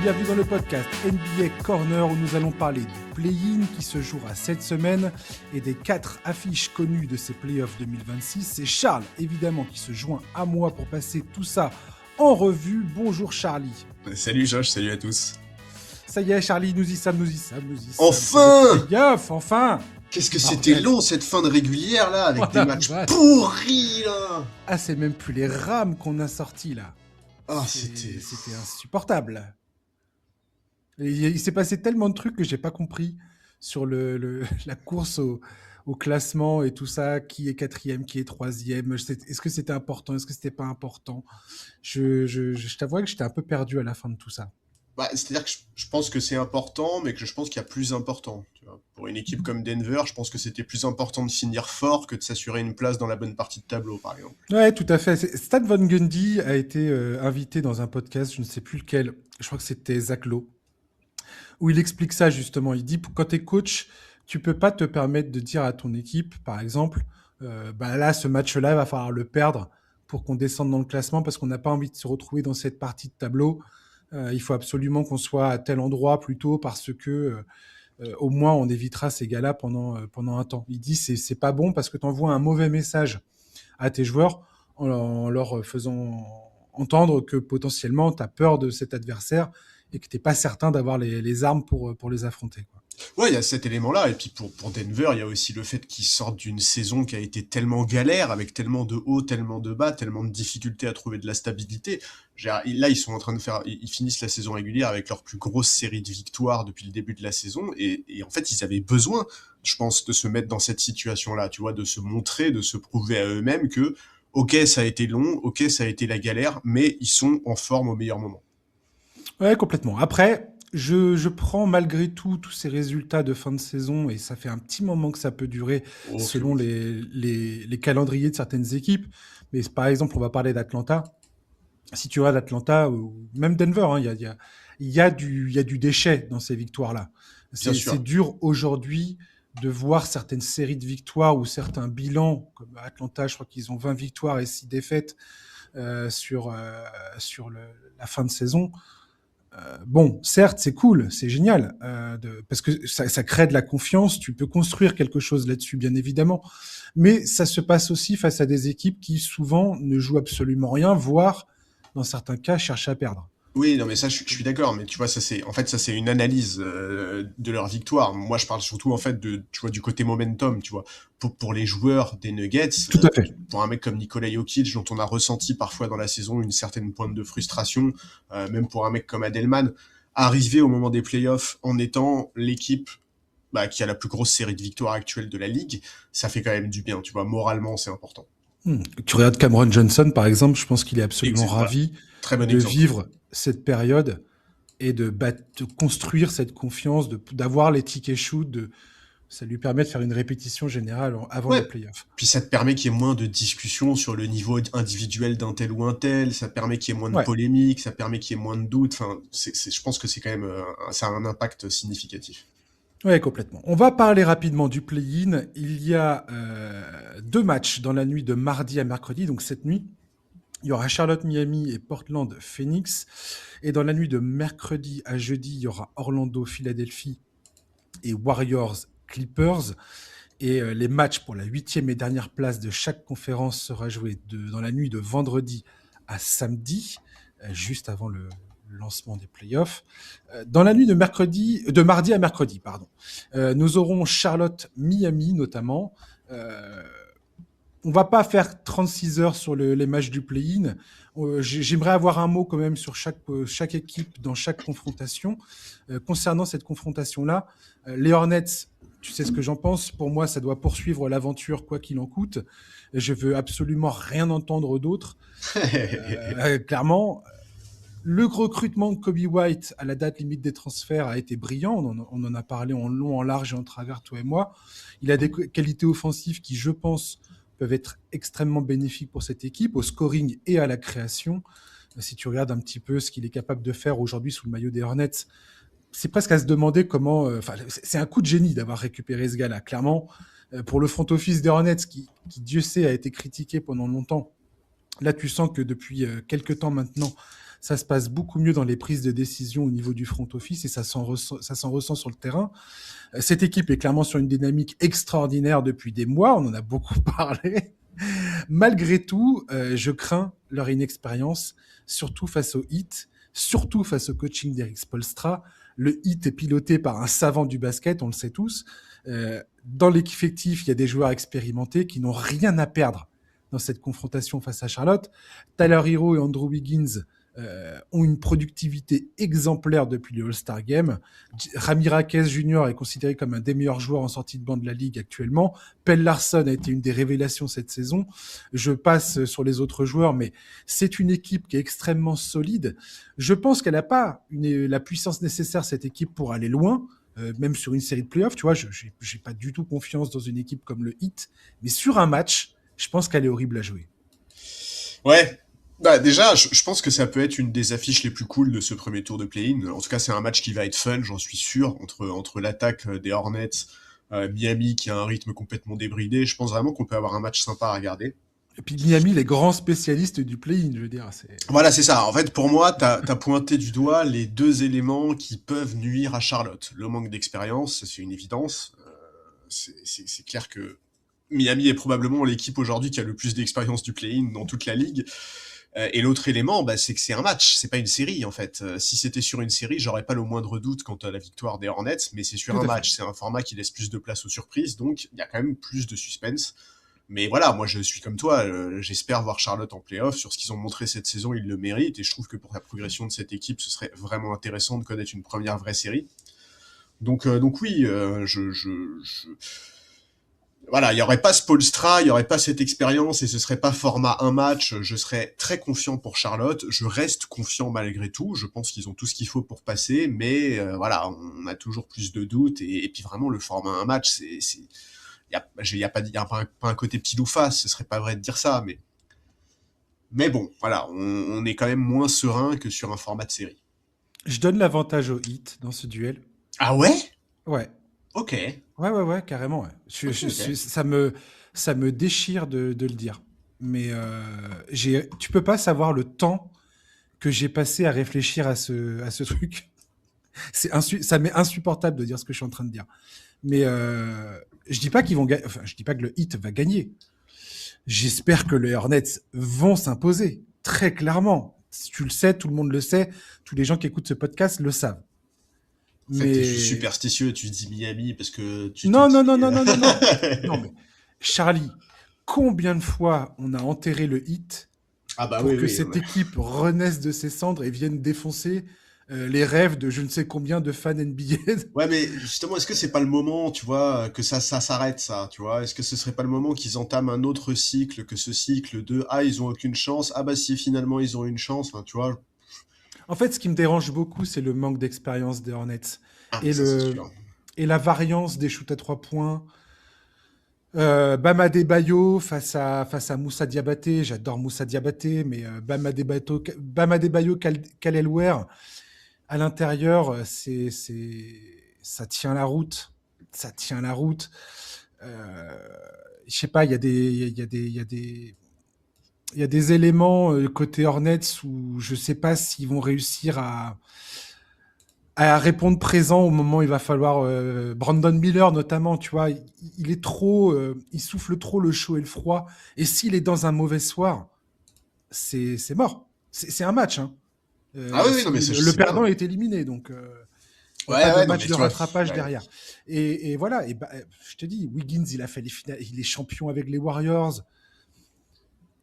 bienvenue dans le podcast NBA Corner où nous allons parler du play-in qui se jouera cette semaine et des 4 affiches connues de ces playoffs 2026. C'est Charles, évidemment, qui se joint à moi pour passer tout ça en revue. Bonjour Charlie. Salut Josh, salut à tous. Ça y est Charlie, nous y sommes. Enfin Playoffs, enfin. Qu'est-ce que c'était long cette fin de régulière là, avec des matchs pourris là. Ah, c'est même plus les rames qu'on a sortis là. Ah, C'était insupportable. Et il s'est passé tellement de trucs que j'ai pas compris sur la course au classement et tout ça, qui est quatrième, qui est troisième. Est-ce que c'était important, est-ce que c'était pas important? Je t'avoue que j'étais un peu perdu à la fin de tout ça. C'est-à-dire que je pense que c'est important, mais que je pense qu'il y a plus important. Tu vois. Pour une équipe comme Denver, je pense que c'était plus important de finir fort que de s'assurer une place dans la bonne partie de tableau, par exemple. Ouais, tout à fait. Stan Van Gundy a été invité dans un podcast, je ne sais plus lequel, je crois que c'était Zach Lowe, où il explique ça justement. Il dit, quand tu es coach, tu peux pas te permettre de dire à ton équipe, par exemple, là, ce match-là, il va falloir le perdre pour qu'on descende dans le classement parce qu'on n'a pas envie de se retrouver dans cette partie de tableau. Il faut absolument qu'on soit à tel endroit plutôt parce que au moins on évitera ces gars-là pendant un temps. Il dit c'est pas bon parce que tu envoies un mauvais message à tes joueurs en leur faisant entendre que potentiellement tu as peur de cet adversaire et que tu n'es pas certain d'avoir les armes pour les affronter, quoi. Ouais, il y a cet élément-là. Et puis pour Denver, il y a aussi le fait qu'ils sortent d'une saison qui a été tellement galère, avec tellement de hauts, tellement de bas, tellement de difficultés à trouver de la stabilité. Là, ils sont en train de ils finissent la saison régulière avec leur plus grosse série de victoires depuis le début de la saison. Et en fait, ils avaient besoin, je pense, de se mettre dans cette situation-là, tu vois, de se montrer, de se prouver à eux-mêmes que, ok, ça a été long, ok, ça a été la galère, mais ils sont en forme au meilleur moment. Ouais, complètement. Après, je prends malgré tout tous ces résultats de fin de saison et ça fait un petit moment que ça peut durer Ok. selon les calendriers de certaines équipes. Mais par exemple, on va parler d'Atlanta. Si tu regardes Atlanta ou même Denver, hein, il y a du déchet dans ces victoires-là. Bien C'est sûr. dur aujourd'hui de voir certaines séries de victoires ou certains bilans, comme Atlanta, je crois qu'ils ont 20 victoires et 6 défaites sur la fin de saison. Bon, certes, c'est cool, c'est génial, parce que ça crée de la confiance, tu peux construire quelque chose là-dessus, bien évidemment, mais ça se passe aussi face à des équipes qui souvent ne jouent absolument rien, voire, dans certains cas, cherchent à perdre. Oui, non, mais ça, je suis d'accord, mais tu vois, ça c'est une analyse de leur victoire. Moi, je parle surtout en fait tu vois, du côté momentum, tu vois, pour les joueurs des Nuggets, Tout à fait. pour un mec comme Nikola Jokic, dont on a ressenti parfois dans la saison une certaine pointe de frustration, même pour un mec comme Adelman, arriver au moment des playoffs en étant l'équipe qui a la plus grosse série de victoires actuelle de la ligue, ça fait quand même du bien, tu vois, moralement, c'est important. Tu regardes Cameron Johnson, par exemple, je pense qu'il est absolument Voilà. ravi Très bon de exemple. vivre cette période et de construire cette confiance, d'avoir les tickets shoot, ça lui permet de faire une répétition générale avant les Ouais. playoffs. Puis ça te permet qu'il y ait moins de discussions sur le niveau individuel d'un tel ou un tel, ça permet qu'il y ait moins de Ouais. polémiques, ça permet qu'il y ait moins de doutes. Enfin, je pense que c'est quand même, ça a un impact significatif. Oui, complètement. On va parler rapidement du play-in. Il y a 2 matchs dans la nuit de mardi à mercredi. Donc cette nuit, il y aura Charlotte-Miami et Portland-Phoenix. Et dans la nuit de mercredi à jeudi, il y aura Orlando-Philadelphie et Warriors-Clippers. Et les matchs pour la 8e et dernière place de chaque conférence sera joué dans la nuit de vendredi à samedi, juste avant le lancement des playoffs. Dans la nuit de mardi à mercredi, pardon, nous aurons Charlotte-Miami notamment. On va pas faire 36 heures sur les matchs du play-in. J'aimerais avoir un mot quand même sur chaque équipe dans chaque confrontation. Concernant cette confrontation-là, les Hornets, tu sais ce que j'en pense. Pour moi, ça doit poursuivre l'aventure quoi qu'il en coûte. Je veux absolument rien entendre d'autre. Clairement, le recrutement de Kobe White à la date limite des transferts a été brillant. On en a parlé en long, en large et en travers, toi et moi. Il a des qualités offensives qui, je pense, peuvent être extrêmement bénéfiques pour cette équipe, au scoring et à la création. Si tu regardes un petit peu ce qu'il est capable de faire aujourd'hui sous le maillot des Hornets, c'est presque à se demander comment... c'est un coup de génie d'avoir récupéré ce gars-là, clairement. Pour le front office des Hornets, qui, Dieu sait, a été critiqué pendant longtemps, là, tu sens que depuis quelques temps maintenant, Ça se passe beaucoup mieux dans les prises de décision au niveau du front office et ça s'en ressent sur le terrain. Cette équipe est clairement sur une dynamique extraordinaire depuis des mois. On en a beaucoup parlé. Malgré tout, je crains leur inexpérience, surtout face au Heat, surtout face au coaching d'Eric Spoelstra. Le Heat est piloté par un savant du basket, on le sait tous. Dans l'effectif, il y a des joueurs expérimentés qui n'ont rien à perdre dans cette confrontation face à Charlotte. Tyler Hero et Andrew Wiggins ont une productivité exemplaire depuis le All-Star Game. Rami Raquez Jr. est considéré comme un des meilleurs joueurs en sortie de banc de la Ligue actuellement. Pelle Larsson a été une des révélations cette saison. Je passe sur les autres joueurs, mais c'est une équipe qui est extrêmement solide. Je pense qu'elle n'a pas la puissance nécessaire, cette équipe, pour aller loin. Même sur une série de playoffs, tu vois, je n'ai pas du tout confiance dans une équipe comme le Heat. Mais sur un match, je pense qu'elle est horrible à jouer. Ouais. Bah déjà, je pense que ça peut être une des affiches les plus cool de ce premier tour de play-in. En tout cas, c'est un match qui va être fun, j'en suis sûr, entre l'attaque des Hornets, Miami qui a un rythme complètement débridé. Je pense vraiment qu'on peut avoir un match sympa à regarder. Et puis Miami, les grands spécialistes du play-in, je veux dire. Voilà, c'est ça. En fait, pour moi, t'as pointé du doigt les deux éléments qui peuvent nuire à Charlotte. Le manque d'expérience, c'est une évidence. C'est clair que Miami est probablement l'équipe aujourd'hui qui a le plus d'expérience du play-in dans toute la ligue. Et l'autre élément, c'est que c'est un match, c'est pas une série en fait. Si c'était sur une série, j'aurais pas le moindre doute quant à la victoire des Hornets, mais c'est sur un match, c'est un format qui laisse plus de place aux surprises, donc il y a quand même plus de suspense. Mais voilà, moi je suis comme toi, j'espère voir Charlotte en play-off. Sur ce qu'ils ont montré cette saison, ils le méritent, et je trouve que pour la progression de cette équipe, ce serait vraiment intéressant de connaître une première vraie série. Donc oui, voilà, il n'y aurait pas Spoelstra, il n'y aurait pas cette expérience et ce serait pas format un match. Je serais très confiant pour Charlotte. Je reste confiant malgré tout. Je pense qu'ils ont tout ce qu'il faut pour passer, mais voilà, on a toujours plus de doutes et puis vraiment le format un match, il y a pas un côté petit loup face. Ce serait pas vrai de dire ça, mais bon, voilà, on est quand même moins serein que sur un format de série. Je donne l'avantage au Heat dans ce duel. Ah ouais? Ouais. Ok. Ouais, carrément. Ouais. Okay. Ça me déchire de le dire. Mais tu peux pas savoir le temps que j'ai passé à réfléchir à ce truc. Ça m'est insupportable de dire ce que je suis en train de dire. Mais je dis pas qu'ils vont gagner. Enfin, je dis pas que le Heat va gagner. J'espère que les Hornets vont s'imposer très clairement. Tu le sais, tout le monde le sait. Tous les gens qui écoutent ce podcast le savent. En fait, t'es juste superstitieux, tu dis Miami parce que tu Non. Non, mais Charlie, combien de fois on a enterré le Heat pour que cette équipe renaisse de ses cendres et vienne défoncer les rêves de je ne sais combien de fans NBA. Ouais, mais justement, est-ce que c'est pas le moment, tu vois, que ça s'arrête, ça, tu vois? Est-ce que ce serait pas le moment qu'ils entament un autre cycle que ce cycle de « Ah, ils ont aucune chance. Ah bah si, finalement, ils ont une chance. » Enfin, tu vois? En fait, ce qui me dérange beaucoup, c'est le manque d'expérience des Hornets Ah, ça, c'est sûr. et la variance des shoots à 3 points. Bam Adebayo face à Moussa Diabaté. J'adore Moussa Diabaté, mais Bam Adebayo, Khalil Ware, à l'intérieur, ça tient la route. Ça tient la route. Je sais pas, il y a des éléments côté Hornets où je sais pas s'ils vont réussir à répondre présent au moment où il va falloir Brandon Miller notamment, tu vois, il est trop, il souffle trop le chaud et le froid. Et s'il est dans un mauvais soir, c'est mort. C'est un match. Hein. Ah oui, non, mais ça, je le sais perdant bien. est éliminé, donc il n'y a Ouais, pas de non, match mais de tu vois, rattrapage ouais. derrière. Et voilà, je te dis, Wiggins, il a fait les finales, il est champion avec les Warriors.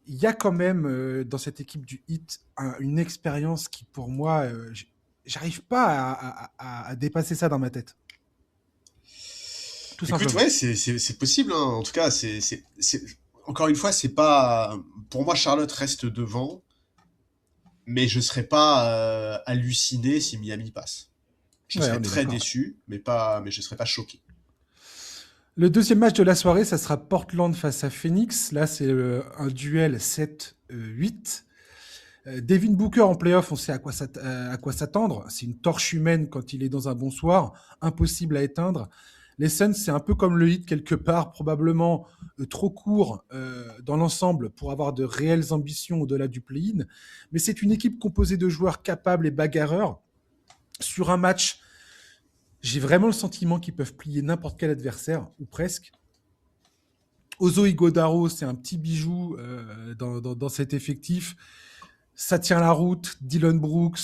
Il y a quand même dans cette équipe du Heat une expérience qui, pour moi, j'arrive pas à dépasser ça dans ma tête. Tout Écoute, simplement. ouais, c'est possible, hein. En tout cas, encore une fois, c'est pas, pour moi, Charlotte reste devant, mais je serais pas halluciné si Miami passe. Je Ouais, serais on est très d'accord. déçu, mais je serais pas choqué. Le deuxième match de la soirée, ça sera Portland face à Phoenix. Là, c'est un duel 7-8. Devin Booker en playoff, on sait à quoi s'attendre. C'est une torche humaine quand il est dans un bon soir, impossible à éteindre. Les Suns, c'est un peu comme le Heat quelque part, probablement trop court dans l'ensemble pour avoir de réelles ambitions au-delà du play-in. Mais c'est une équipe composée de joueurs capables et bagarreurs. Sur un match, j'ai vraiment le sentiment qu'ils peuvent plier n'importe quel adversaire, ou presque. Ozo Ighodaro, c'est un petit bijou dans cet effectif. Ça tient la route. Dylan Brooks,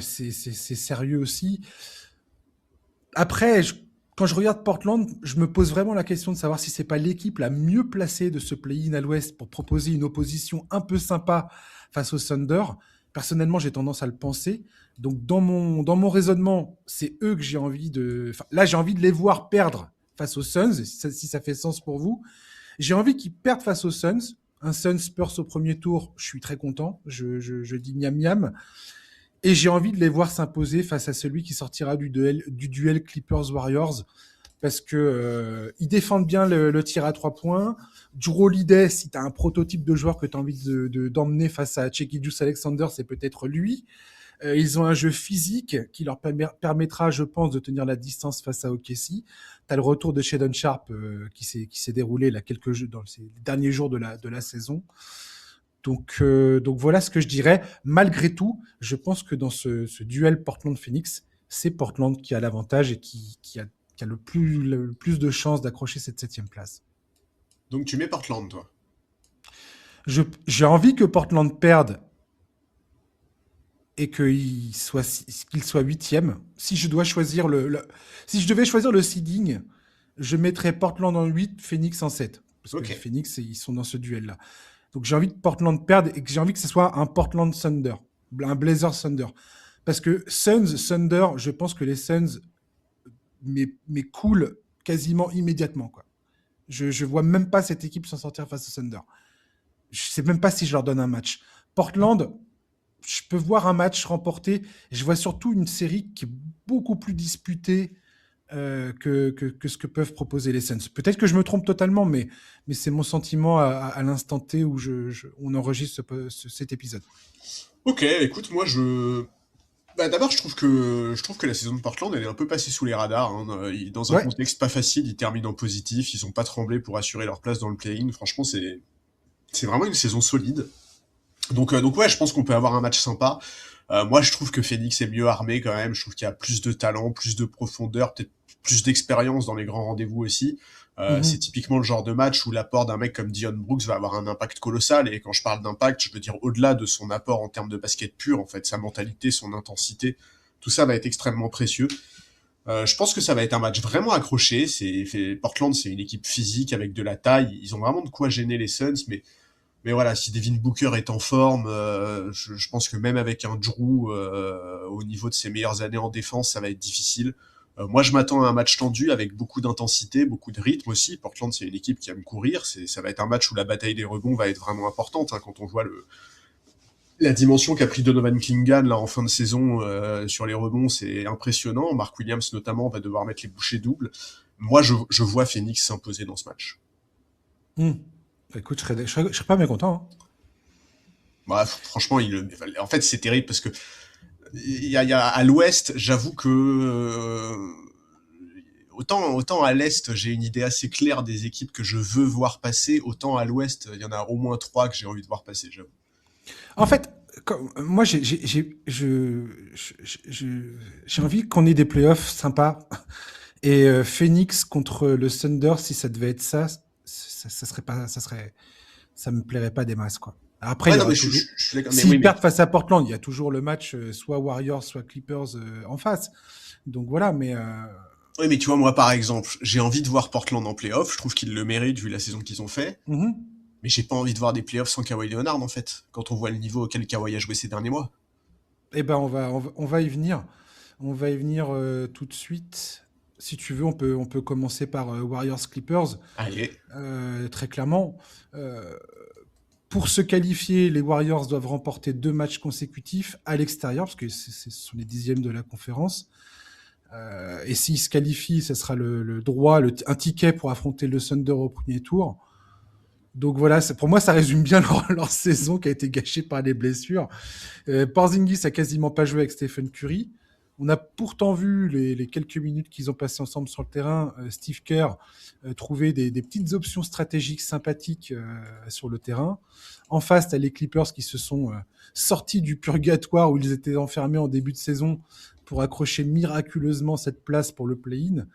c'est sérieux aussi. Après, quand je regarde Portland, je me pose vraiment la question de savoir si c'est pas l'équipe la mieux placée de ce play-in à l'Ouest pour proposer une opposition un peu sympa face au Thunder. Personnellement, j'ai tendance à le penser. Donc, dans mon raisonnement, c'est eux que j'ai envie de. Enfin, là, j'ai envie de les voir perdre face aux Suns, si ça fait sens pour vous. J'ai envie qu'ils perdent face aux Suns. Un Suns Spurs au premier tour, je suis très content. Je dis miam miam. Et j'ai envie de les voir s'imposer face à celui qui sortira du duel Clippers-Warriors parce que ils défendent bien le tir à 3 points. Drew Holiday, si tu as un prototype de joueur que tu as envie d'emmener face à Cheeky Juice Alexander, c'est peut-être lui. Ils ont un jeu physique qui leur permettra, je pense, de tenir la distance face à OKC. Tu as le retour de Shaedon Sharp qui s'est déroulé là, quelques jeux dans les derniers jours de la saison. Donc voilà ce que je dirais. Malgré tout, je pense que dans ce duel Portland-Phoenix, c'est Portland qui a l'avantage et qui a le plus de chances d'accrocher cette 7e place. Donc tu mets Portland, toi. J'ai envie que Portland perde et qu'il soit 8e. Si je devais choisir le seeding, je mettrais Portland en 8, Phoenix en 7. Parce que Phoenix, ils sont dans ce duel-là. Donc j'ai envie que Portland perde et que j'ai envie que ce soit un Portland Thunder, un Blazers Thunder. Parce que Suns Thunder, je pense que les Suns coulent quasiment immédiatement, quoi. Je vois même pas cette équipe s'en sortir face au Thunder. Je sais même pas si je leur donne un match. Portland, je peux voir un match remporté. Je vois surtout une série qui est beaucoup plus disputée que ce que peuvent proposer les Suns. Peut-être que je me trompe totalement, mais c'est mon sentiment à l'instant T où on enregistre cet épisode. Ok, écoute, moi d'abord, je trouve que la saison de Portland, elle est un peu passée sous les radars. Hein. Dans un contexte pas facile, ils terminent en positif, ils ont pas tremblé pour assurer leur place dans le play-in. Franchement, c'est vraiment une saison solide. Donc ouais, je pense qu'on peut avoir un match sympa. Moi, je trouve que Phoenix est mieux armé quand même. Je trouve qu'il y a plus de talent, plus de profondeur, peut-être plus d'expérience dans les grands rendez-vous aussi. C'est typiquement le genre de match où l'apport d'un mec comme Dillon Brooks va avoir un impact colossal. Et quand je parle d'impact, je veux dire au-delà de son apport en termes de basket pur, en fait, sa mentalité, son intensité, tout ça va être extrêmement précieux. Je pense que ça va être un match vraiment accroché. Portland, c'est une équipe physique avec de la taille. Ils ont vraiment de quoi gêner les Suns, mais voilà, si Devin Booker est en forme, je pense que même avec un Drew au niveau de ses meilleures années en défense, ça va être difficile. Moi, je m'attends à un match tendu avec beaucoup d'intensité, beaucoup de rythme aussi. Portland, c'est une équipe qui aime courir. Ça va être un match où la bataille des rebonds va être vraiment importante. Hein, quand on voit la dimension qu'a pris Donovan Clingan là en fin de saison sur les rebonds, c'est impressionnant. Mark Williams notamment va devoir mettre les bouchées doubles. Moi, je vois Phoenix s'imposer dans ce match. Écoute, je serais pas mécontent. Hein. Bah, franchement, en fait, c'est terrible parce que à l'Ouest, j'avoue que autant à l'Est, j'ai une idée assez claire des équipes que je veux voir passer, autant à l'Ouest, il y en a au moins 3 que j'ai envie de voir passer, j'avoue. En fait, moi, j'ai envie qu'on ait des playoffs sympas. Et Phoenix contre le Thunder, si ça devait être ça serait pas, ça me plairait pas des masses, quoi. Après, il y aura toujours. S'ils perdent face à Portland, il y a toujours le match soit Warriors, soit Clippers en face. Donc voilà, mais. Oui, mais tu vois, moi, par exemple, j'ai envie de voir Portland en playoff. Je trouve qu'ils le méritent vu la saison qu'ils ont fait. Mais j'ai pas envie de voir des playoffs sans Kawhi Leonard, en fait, quand on voit le niveau auquel Kawhi a joué ces derniers mois. Eh ben, on va y venir. On va y venir tout de suite. Si tu veux, on peut commencer par Warriors Clippers. Allez. Très clairement. Pour se qualifier, les Warriors doivent remporter 2 matchs consécutifs à l'extérieur, parce que ce sont les 10e de la conférence. Et s'ils se qualifient, ce sera le droit, un ticket pour affronter le Thunder au premier tour. Donc voilà, pour moi, ça résume bien leur saison qui a été gâchée par les blessures. Porzingis a quasiment pas joué avec Stephen Curry. On a pourtant vu les quelques minutes qu'ils ont passées ensemble sur le terrain, Steve Kerr trouver des petites options stratégiques sympathiques sur le terrain. En face, tu as les Clippers qui se sont sortis du purgatoire où ils étaient enfermés en début de saison pour accrocher miraculeusement cette place pour le play-in.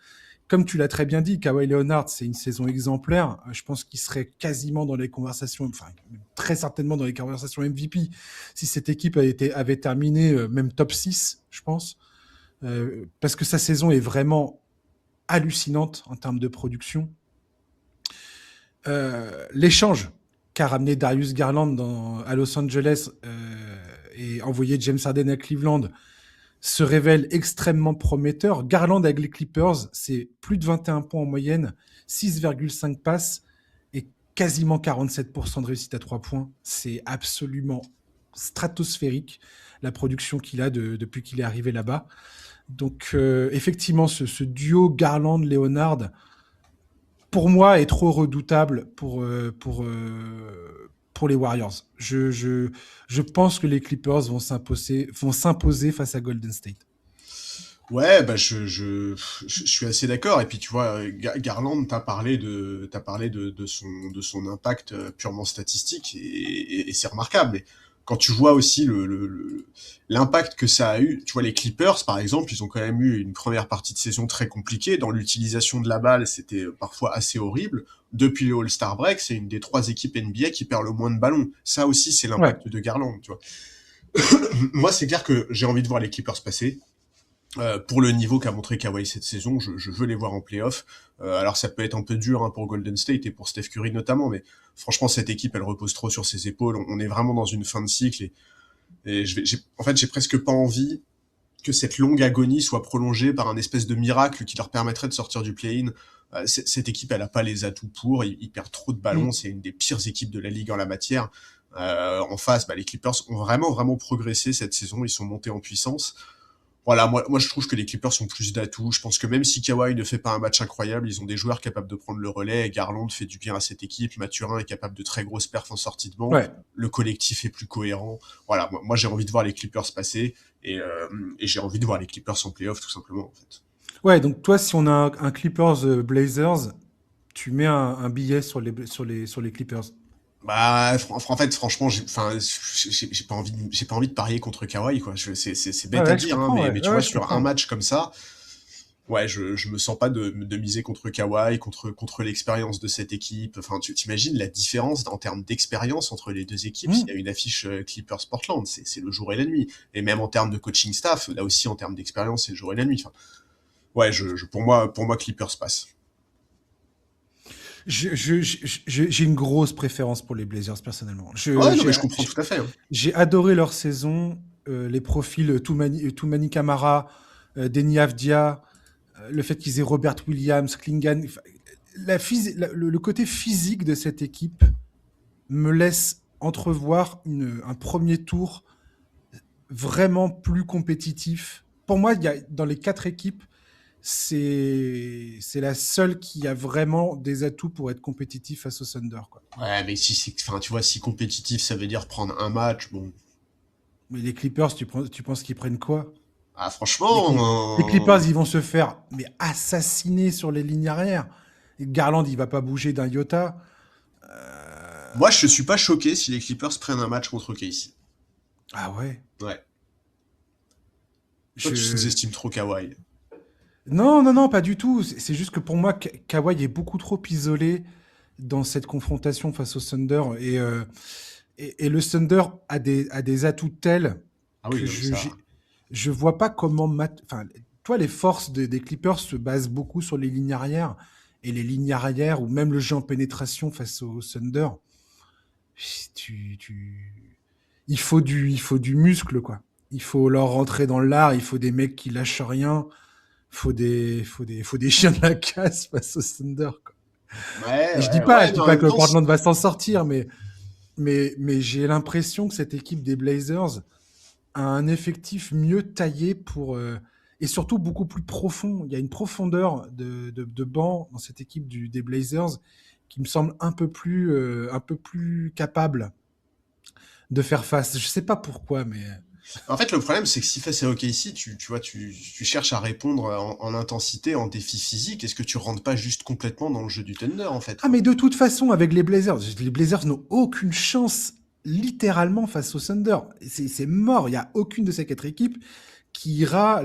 Comme tu l'as très bien dit, Kawhi Leonard, c'est une saison exemplaire. Je pense qu'il serait quasiment dans les conversations, enfin très certainement dans les conversations MVP si cette équipe avait terminé même top 6, je pense. Parce que sa saison est vraiment hallucinante en termes de production. L'échange qu'a ramené Darius Garland à Los Angeles et envoyé James Harden à Cleveland se révèle extrêmement prometteur. Garland avec les Clippers, c'est plus de 21 points en moyenne, 6,5 passes et quasiment 47% de réussite à 3 points. C'est absolument stratosphérique, la production qu'il a depuis qu'il est arrivé là-bas. Donc, effectivement, ce duo Garland-Leonard, pour moi, est trop redoutable pour les Warriors. Je pense que les Clippers vont s'imposer face à Golden State. Ouais, bah je suis assez d'accord. Et puis tu vois, Garland, t'as parlé de son impact purement statistique et c'est remarquable. Mais quand tu vois aussi l'impact que ça a eu, tu vois les Clippers par exemple, ils ont quand même eu une première partie de saison très compliquée. Dans l'utilisation de la balle, c'était parfois assez horrible. Depuis le All-Star Break, c'est une des 3 équipes NBA qui perd le moins de ballons. Ça aussi, c'est Ouais. l'impact de Garland, tu vois. Moi, c'est clair que j'ai envie de voir les Clippers passer. Pour le niveau qu'a montré Kawhi cette saison, je veux les voir en play-off. Alors ça peut être un peu dur pour Golden State et pour Steph Curry notamment, mais franchement cette équipe elle repose trop sur ses épaules. On est vraiment dans une fin de cycle et en fait j'ai presque pas envie que cette longue agonie soit prolongée par un espèce de miracle qui leur permettrait de sortir du play-in. Cette équipe elle a pas les atouts pour, ils perdent trop de ballons, c'est une des pires équipes de la ligue en la matière. En face, les Clippers ont vraiment progressé cette saison, ils sont montés en puissance. Voilà, moi je trouve que les Clippers ont plus d'atouts. Je pense que même si Kawhi ne fait pas un match incroyable, ils ont des joueurs capables de prendre le relais. Et Garland fait du bien à cette équipe. Mathurin est capable de très grosses perfs en sortie de banc. Ouais. Le collectif est plus cohérent. Voilà, moi j'ai envie de voir les Clippers passer et j'ai envie de voir les Clippers en playoff tout simplement en fait. Ouais, donc toi, si on a un Clippers Blazers, tu mets un billet sur les Clippers. Bah, en fait, franchement, j'ai pas envie de parier contre Kawhi, quoi. C'est Ouais, bête à ouais, je dire, hein, comprends. mais tu Ouais, vois, je sur un comprends. match comme ça, ouais, je me sens pas de miser contre Kawhi, contre l'expérience de cette équipe. Enfin, tu t'imagines la différence en termes d'expérience entre les deux équipes. Il y a une affiche Clippers-Portland, c'est le jour et la nuit. Et même en termes de coaching staff, là aussi en termes d'expérience, c'est le jour et la nuit. Enfin, ouais, pour moi, Clippers passe. J'ai une grosse préférence pour les Blazers, personnellement. Ouais, non, mais je comprends tout à fait, hein. J'ai adoré leur saison, les profils Toumani Camara, Deni Avdia, le fait qu'ils aient Robert Williams, Klingan. Le côté physique de cette équipe me laisse entrevoir un premier tour vraiment plus compétitif. Pour moi, dans les 4 équipes, c'est la seule qui a vraiment des atouts pour être compétitif face au Thunder, quoi. Ouais, mais enfin, tu vois, si compétitif, ça veut dire prendre un match, bon. Mais les Clippers, tu penses qu'ils prennent quoi? Ah, les, franchement, Clip- les Clippers, ils vont se faire assassiner sur les lignes arrière. Et Garland, il va pas bouger d'un iota. moi, je suis pas choqué si les Clippers prennent un match contre KC. Ah ouais. Ouais. Toi, tu Je... sous-estimes trop Kawhi. Non, non, non, pas du tout. C'est juste que pour moi, Kawhi est beaucoup trop isolé dans cette confrontation face au Thunder. Et le Thunder a des atouts tels Ah oui, que non, mais ça. je vois pas comment... Enfin, toi, les forces des Clippers se basent beaucoup sur les lignes arrière. Et les lignes arrière, ou même le jeu en pénétration face au Thunder, tu, tu... il faut du muscle, quoi. Il faut leur rentrer dans l'art, il faut des mecs qui lâchent rien, faut des chiens de la casse face au Thunder, quoi. Ouais, Et ouais, ouais, je mais dis en pas même que le temps, Portland va s'en sortir, mais j'ai l'impression que cette équipe des Blazers a un effectif mieux taillé et surtout beaucoup plus profond. Il y a une profondeur de banc dans cette équipe des Blazers qui me semble un peu plus capable de faire face. Je sais pas pourquoi, mais En fait, le problème, c'est que si face à OKC, tu vois, tu cherches à répondre en intensité, en défi physique, est-ce que tu rentres pas juste complètement dans le jeu du Thunder, en fait? Ah, mais de toute façon, avec les Blazers n'ont aucune chance, littéralement, face au Thunder. C'est mort. Il n'y a aucune de ces 4 équipes qui ira.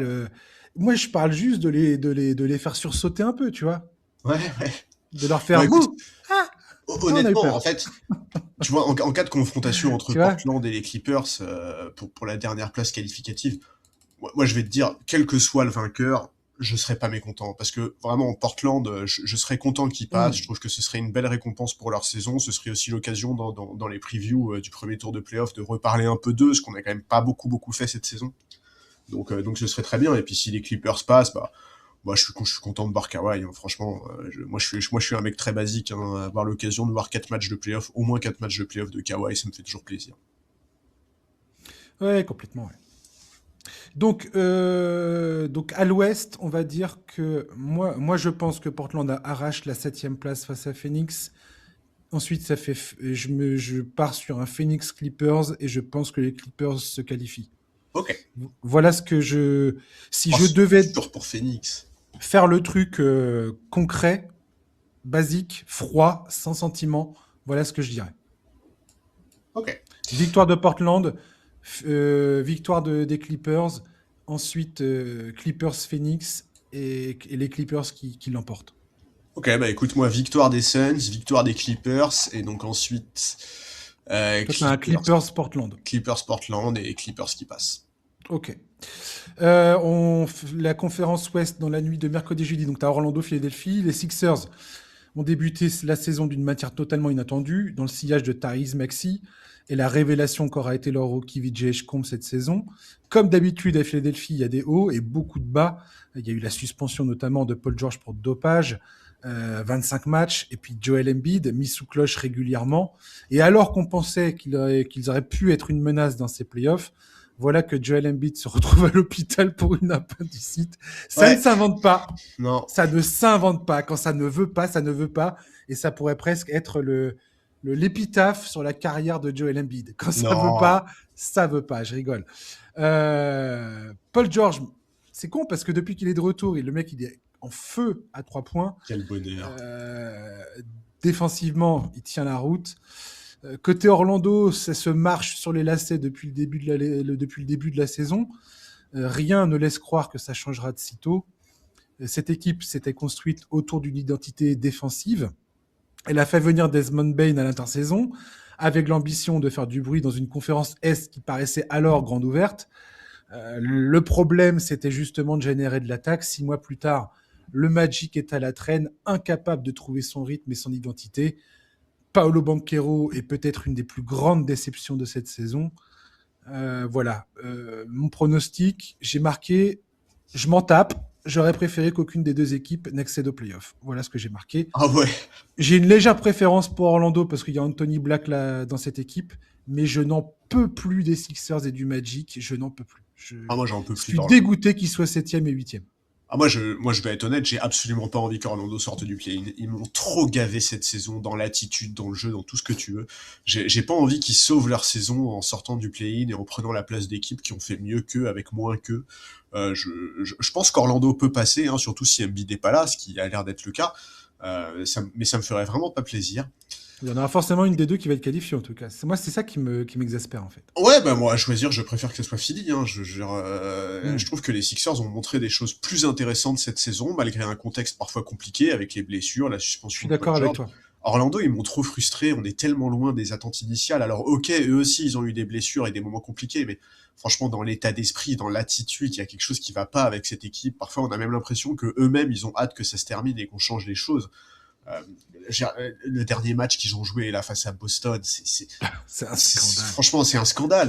Moi, je parle juste de les faire sursauter un peu, tu vois. Ouais, ouais. De leur Bon, faire écoute, bouh! Ah! On a eu honnêtement, en peur. fait, tu vois, en cas de confrontation entre Tu vois? Portland et les Clippers pour la dernière place qualificative, moi, je vais te dire, quel que soit le vainqueur, je serais pas mécontent. Parce que vraiment, Portland, je serais content qu'ils passent. Je Hmm. trouve que ce serait une belle récompense pour leur saison. Ce serait aussi l'occasion dans les previews du premier tour de playoff de reparler un peu d'eux, ce qu'on a quand même pas beaucoup fait cette saison. Donc ce serait très bien. Et puis si les Clippers passent, bah, moi je suis content de voir Kawhi, hein. Franchement, moi je suis un mec très basique, hein. Avoir l'occasion de voir 4 matchs de playoff, au moins 4 matchs de playoff de Kawhi, ça me fait toujours plaisir. Ouais, complètement, ouais. Donc à l'ouest, on va dire que moi je pense que Portland arrache la 7e place face à Phoenix. Ensuite, je pars sur un Phoenix Clippers et je pense que les Clippers se qualifient. Ok. Voilà ce que je. Si Oh, je devais sûr pour Phoenix. faire le truc concret, basique, froid, sans sentiment, voilà ce que je dirais. Ok. Victoire de Portland, victoire des Clippers, ensuite Clippers Phoenix et les Clippers qui l'emportent. Ok, bah écoute, moi, victoire des Suns, victoire des Clippers, et donc ensuite Toi, tu as un Clippers Portland. Clippers Portland et Clippers qui passent. Ok. La conférence Ouest dans la nuit de mercredi-jeudi, donc tu as Orlando, Philadelphie. Les Sixers ont débuté la saison d'une matière totalement inattendue, dans le sillage de Tyrese Maxey et la révélation qu'aura été leur rookie Vijay Eshkom cette saison. Comme d'habitude à Philadelphie, il y a des hauts et beaucoup de bas. Il y a eu la suspension notamment de Paul George pour dopage, 25 matchs, et puis Joel Embiid mis sous cloche régulièrement. Et alors qu'on pensait qu'ils auraient pu être une menace dans ces playoffs, voilà que Joel Embiid se retrouve à l'hôpital pour une appendicite. Ça ne Ouais, s'invente pas. non, Ça ne s'invente pas. Quand ça ne veut pas, ça ne veut pas. Et ça pourrait presque être l'épitaphe sur la carrière de Joel Embiid. Quand ça veut non, pas, ça veut pas. Je rigole. Paul George, c'est con parce que depuis qu'il est de retour, le mec, il est en feu à 3 points. quel bonheur. Euh, Défensivement, il tient la route. Côté Orlando, ça se marche sur les lacets depuis le début de la saison. Rien ne laisse croire que ça changera de sitôt. Cette équipe s'était construite autour d'une identité défensive. Elle a fait venir Desmond Bain à l'intersaison, avec l'ambition de faire du bruit dans une conférence Est qui paraissait alors grande ouverte. Le problème, c'était justement de générer de l'attaque. 6 mois plus tard, le Magic est à la traîne, incapable de trouver son rythme et son identité. Paolo Banchero est peut-être une des plus grandes déceptions de cette saison. Voilà. Mon pronostic, j'ai marqué, je m'en tape. J'aurais préféré qu'aucune des deux équipes n'accède aux playoffs. Voilà ce que j'ai marqué. Ah ouais. J'ai une légère préférence pour Orlando parce qu'il y a Anthony Black là, dans cette équipe, mais je n'en peux plus des Sixers et du Magic. Je n'en peux plus. Je Ah, moi, j'en peux plus suis d'Orlando. dégoûté qu'ils soient 7e et 8e. Ah, moi, je vais être honnête, j'ai absolument pas envie qu'Orlando sorte du play-in. Ils m'ont trop gavé cette saison dans l'attitude, dans le jeu, dans tout ce que tu veux. J'ai pas envie qu'ils sauvent leur saison en sortant du play-in et en prenant la place d'équipes qui ont fait mieux qu'eux avec moins qu'eux. Je pense qu'Orlando peut passer, hein, surtout si Embiid n'est pas là, ce qui a l'air d'être le cas. Mais ça me ferait vraiment pas plaisir. Il y en aura forcément une des deux qui va être qualifiée en tout cas. Moi, c'est ça qui m'exaspère en fait. Ouais, bah moi, à choisir, je préfère que ce soit Philly, hein. Je Hmm. trouve que les Sixers ont montré des choses plus intéressantes cette saison, malgré un contexte parfois compliqué avec les blessures, la Je suspension suis de Paul d'accord avec George. toi. Orlando, ils m'ont trop frustré, on est tellement loin des attentes initiales. Alors ok, eux aussi, ils ont eu des blessures et des moments compliqués, mais franchement, dans l'état d'esprit, dans l'attitude, il y a quelque chose qui va pas avec cette équipe. Parfois, on a même l'impression que eux-mêmes, ils ont hâte que ça se termine et qu'on change les choses. Euh, le dernier match qu'ils ont joué là face à Boston, C'est un scandale. franchement, c'est un scandale.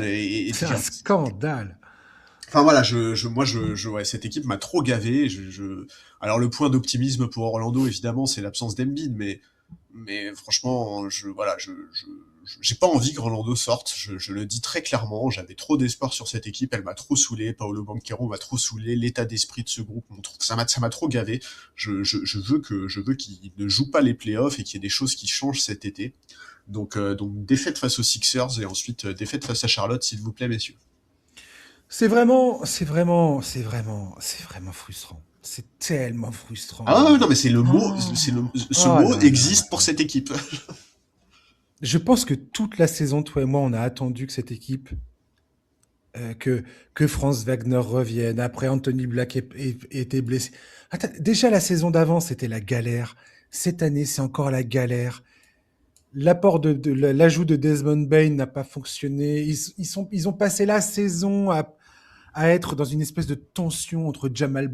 C'est un scandale. Enfin voilà, ouais, cette équipe m'a trop gavé. Alors le point d'optimisme pour Orlando, évidemment, c'est l'absence d'Embiid, mais franchement, j'ai pas envie que Orlando sorte. Je le dis très clairement. J'avais trop d'espoir sur cette équipe. Elle m'a trop saoulé. Paolo Banchero m'a trop saoulé. L'état d'esprit de ce groupe, ça m'a trop gavé. Je veux qu'ils ne jouent pas les playoffs et qu'il y ait des choses qui changent cet été. Donc défaite face aux Sixers et ensuite défaite face à Charlotte, s'il vous plaît, messieurs. c'est vraiment frustrant. C'est tellement frustrant. Ah ouais, non, mais c'est le mot, Oh, ce oh mot là là existe pour là. cette équipe. Je pense que toute la saison, toi et moi, on a attendu que cette équipe, que, que Franz Wagner revienne. Après, Anthony Black était blessé. Attends, déjà, la saison d'avant, c'était la galère. Cette année, c'est encore la galère. L'apport l'ajout de Desmond Bain n'a pas fonctionné. Ils ont passé la saison à être dans une espèce de tension entre Jamal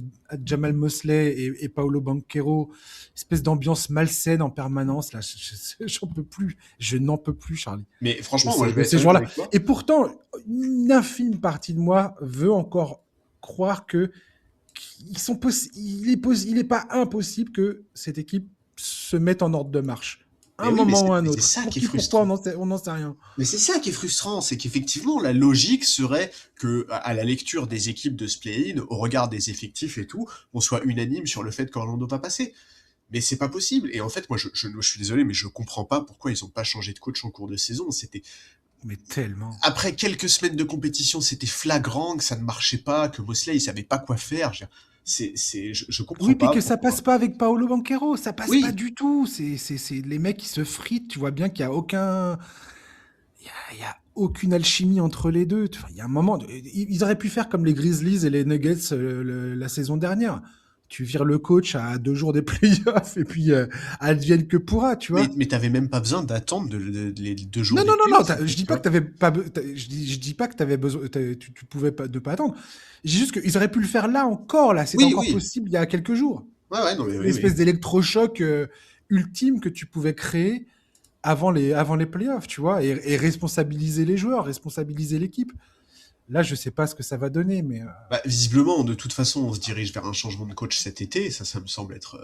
Mosley et Paolo Banchero, espèce d'ambiance malsaine en permanence. Là, j'en peux plus. Je n'en peux plus, Charlie, Mais de franchement, moi, ces, je vais de être ces honnête joueurs-là. avec toi. Et pourtant, une infime partie de moi veut encore croire que il est pas impossible que cette équipe se mette en ordre de marche. Mais Un oui, moment ou un mais c'est autre. ça Pour qui est qui, pourquoi, frustrant. on n'en sait rien. Mais c'est ça qui est frustrant, c'est qu'effectivement, la logique serait que, à la lecture des équipes de ce play-in, au regard des effectifs et tout, on soit unanime sur le fait qu'Orlando va passer. Mais c'est pas possible. Et en fait, moi, je suis désolé, mais je comprends pas pourquoi ils ont pas changé de coach en cours de saison. C'était, Mais tellement. après quelques semaines de compétition, c'était flagrant que ça ne marchait pas, que Mosley, il savait pas quoi faire. Je comprends Oui, puis pas que ça pourquoi. passe pas avec Paolo Banchero, ça passe pas Oui, du tout. C'est les mecs qui se fritent, tu vois bien qu'il y a aucun, il y a aucune alchimie entre les deux. Enfin, il y a un moment, ils auraient pu faire comme les Grizzlies et les Nuggets la saison dernière. Tu vires le coach à 2 jours des playoffs et puis advienne que pourra, tu vois. mais t'avais même pas besoin d'attendre les 2 jours Non, des non, non, non. playoffs, en fait, Je dis tu pas que vois. t'avais pas. Je dis pas que t'avais besoin. Tu pouvais pas de pas attendre. J'ai juste qu'ils auraient pu le faire là encore. Là, c'était Oui, encore oui. possible il y a quelques jours. Ouais, ouais, non, mais oui, L'espèce oui. d'électrochoc ultime que tu pouvais créer avant les playoffs, tu vois, et responsabiliser les joueurs, responsabiliser l'équipe. Là, je sais pas ce que ça va donner, mais Bah, visiblement, de toute façon, on se dirige vers un changement de coach cet été. Ça me semble être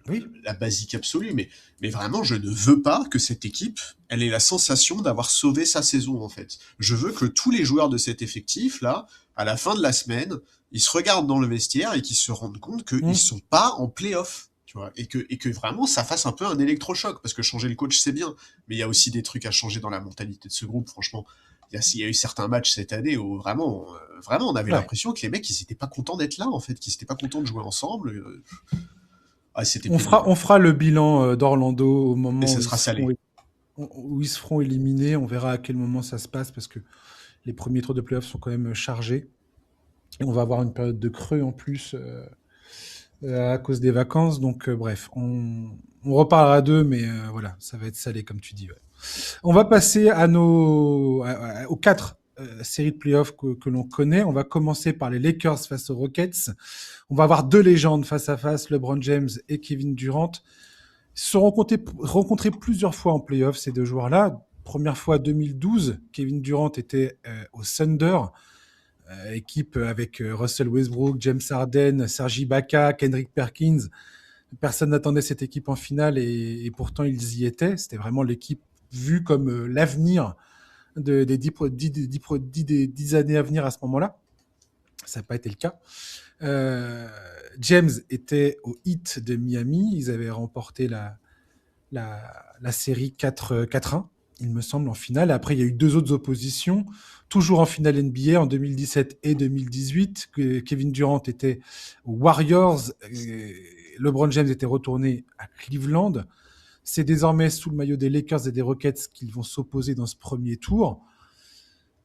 oui. la basique absolue. Mais vraiment, je ne veux pas que cette équipe, elle ait la sensation d'avoir sauvé sa saison, en fait. Je veux que tous les joueurs de cet effectif, là, à la fin de la semaine, ils se regardent dans le vestiaire et qu'ils se rendent compte qu'ils Mm. sont pas en play-off. Tu vois, et que vraiment ça fasse un peu un électrochoc, parce que changer le coach c'est bien, mais il y a aussi des trucs à changer dans la mentalité de ce groupe, franchement. Il y a eu certains matchs cette année où vraiment, on avait Ouais. l'impression que les mecs, ils étaient pas contents d'être là, en fait, qu'ils étaient pas contents de jouer ensemble. Ah, c'était On fera, pénible. on fera le bilan d'Orlando au Et moment ce où sera salé. ils se feront éliminer. On verra à quel moment ça se passe parce que les premiers tours de playoffs sont quand même chargés. Et on va avoir une période de creux en plus à cause des vacances. Donc, bref, on reparlera d'eux, mais voilà, ça va être salé, comme tu dis. Ouais. On va passer aux 4 séries de playoffs que l'on connaît. On va commencer par les Lakers face aux Rockets. On va avoir 2 légendes face à face, LeBron James et Kevin Durant. Ils se sont rencontrés plusieurs fois en playoffs, ces 2 joueurs-là. Première fois 2012, Kevin Durant était au Thunder, équipe avec Russell Westbrook, James Harden, Serge Ibaka, Kendrick Perkins. Personne n'attendait cette équipe en finale et pourtant ils y étaient. C'était vraiment l'équipe vue comme l'avenir des 10 années à venir à ce moment-là. Ça n'a pas été le cas. James était au Heat de Miami. Ils avaient remporté la série 4-1, il me semble, en finale. Après, il y a eu 2 autres oppositions, toujours en finale NBA en 2017 et 2018. Kevin Durant était aux Warriors. LeBron James était retourné à Cleveland. C'est désormais sous le maillot des Lakers et des Rockets qu'ils vont s'opposer dans ce premier tour.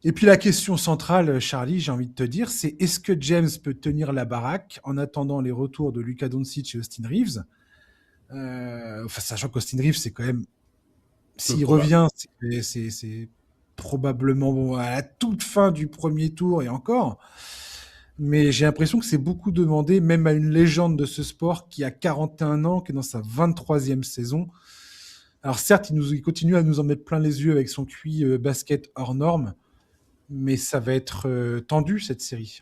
Et puis la question centrale, Charlie, j'ai envie de te dire, c'est est-ce que James peut tenir la baraque en attendant les retours de Luka Doncic et Austin Reeves, sachant qu'Austin Reeves, c'est quand même, Peu s'il probable. revient, c'est probablement à la toute fin du premier tour et encore. Mais j'ai l'impression que c'est beaucoup demandé, même à une légende de ce sport qui a 41 ans, qui est dans sa 23e saison. Alors certes, il continue à nous en mettre plein les yeux avec son QI basket hors norme, mais ça va être tendu cette série.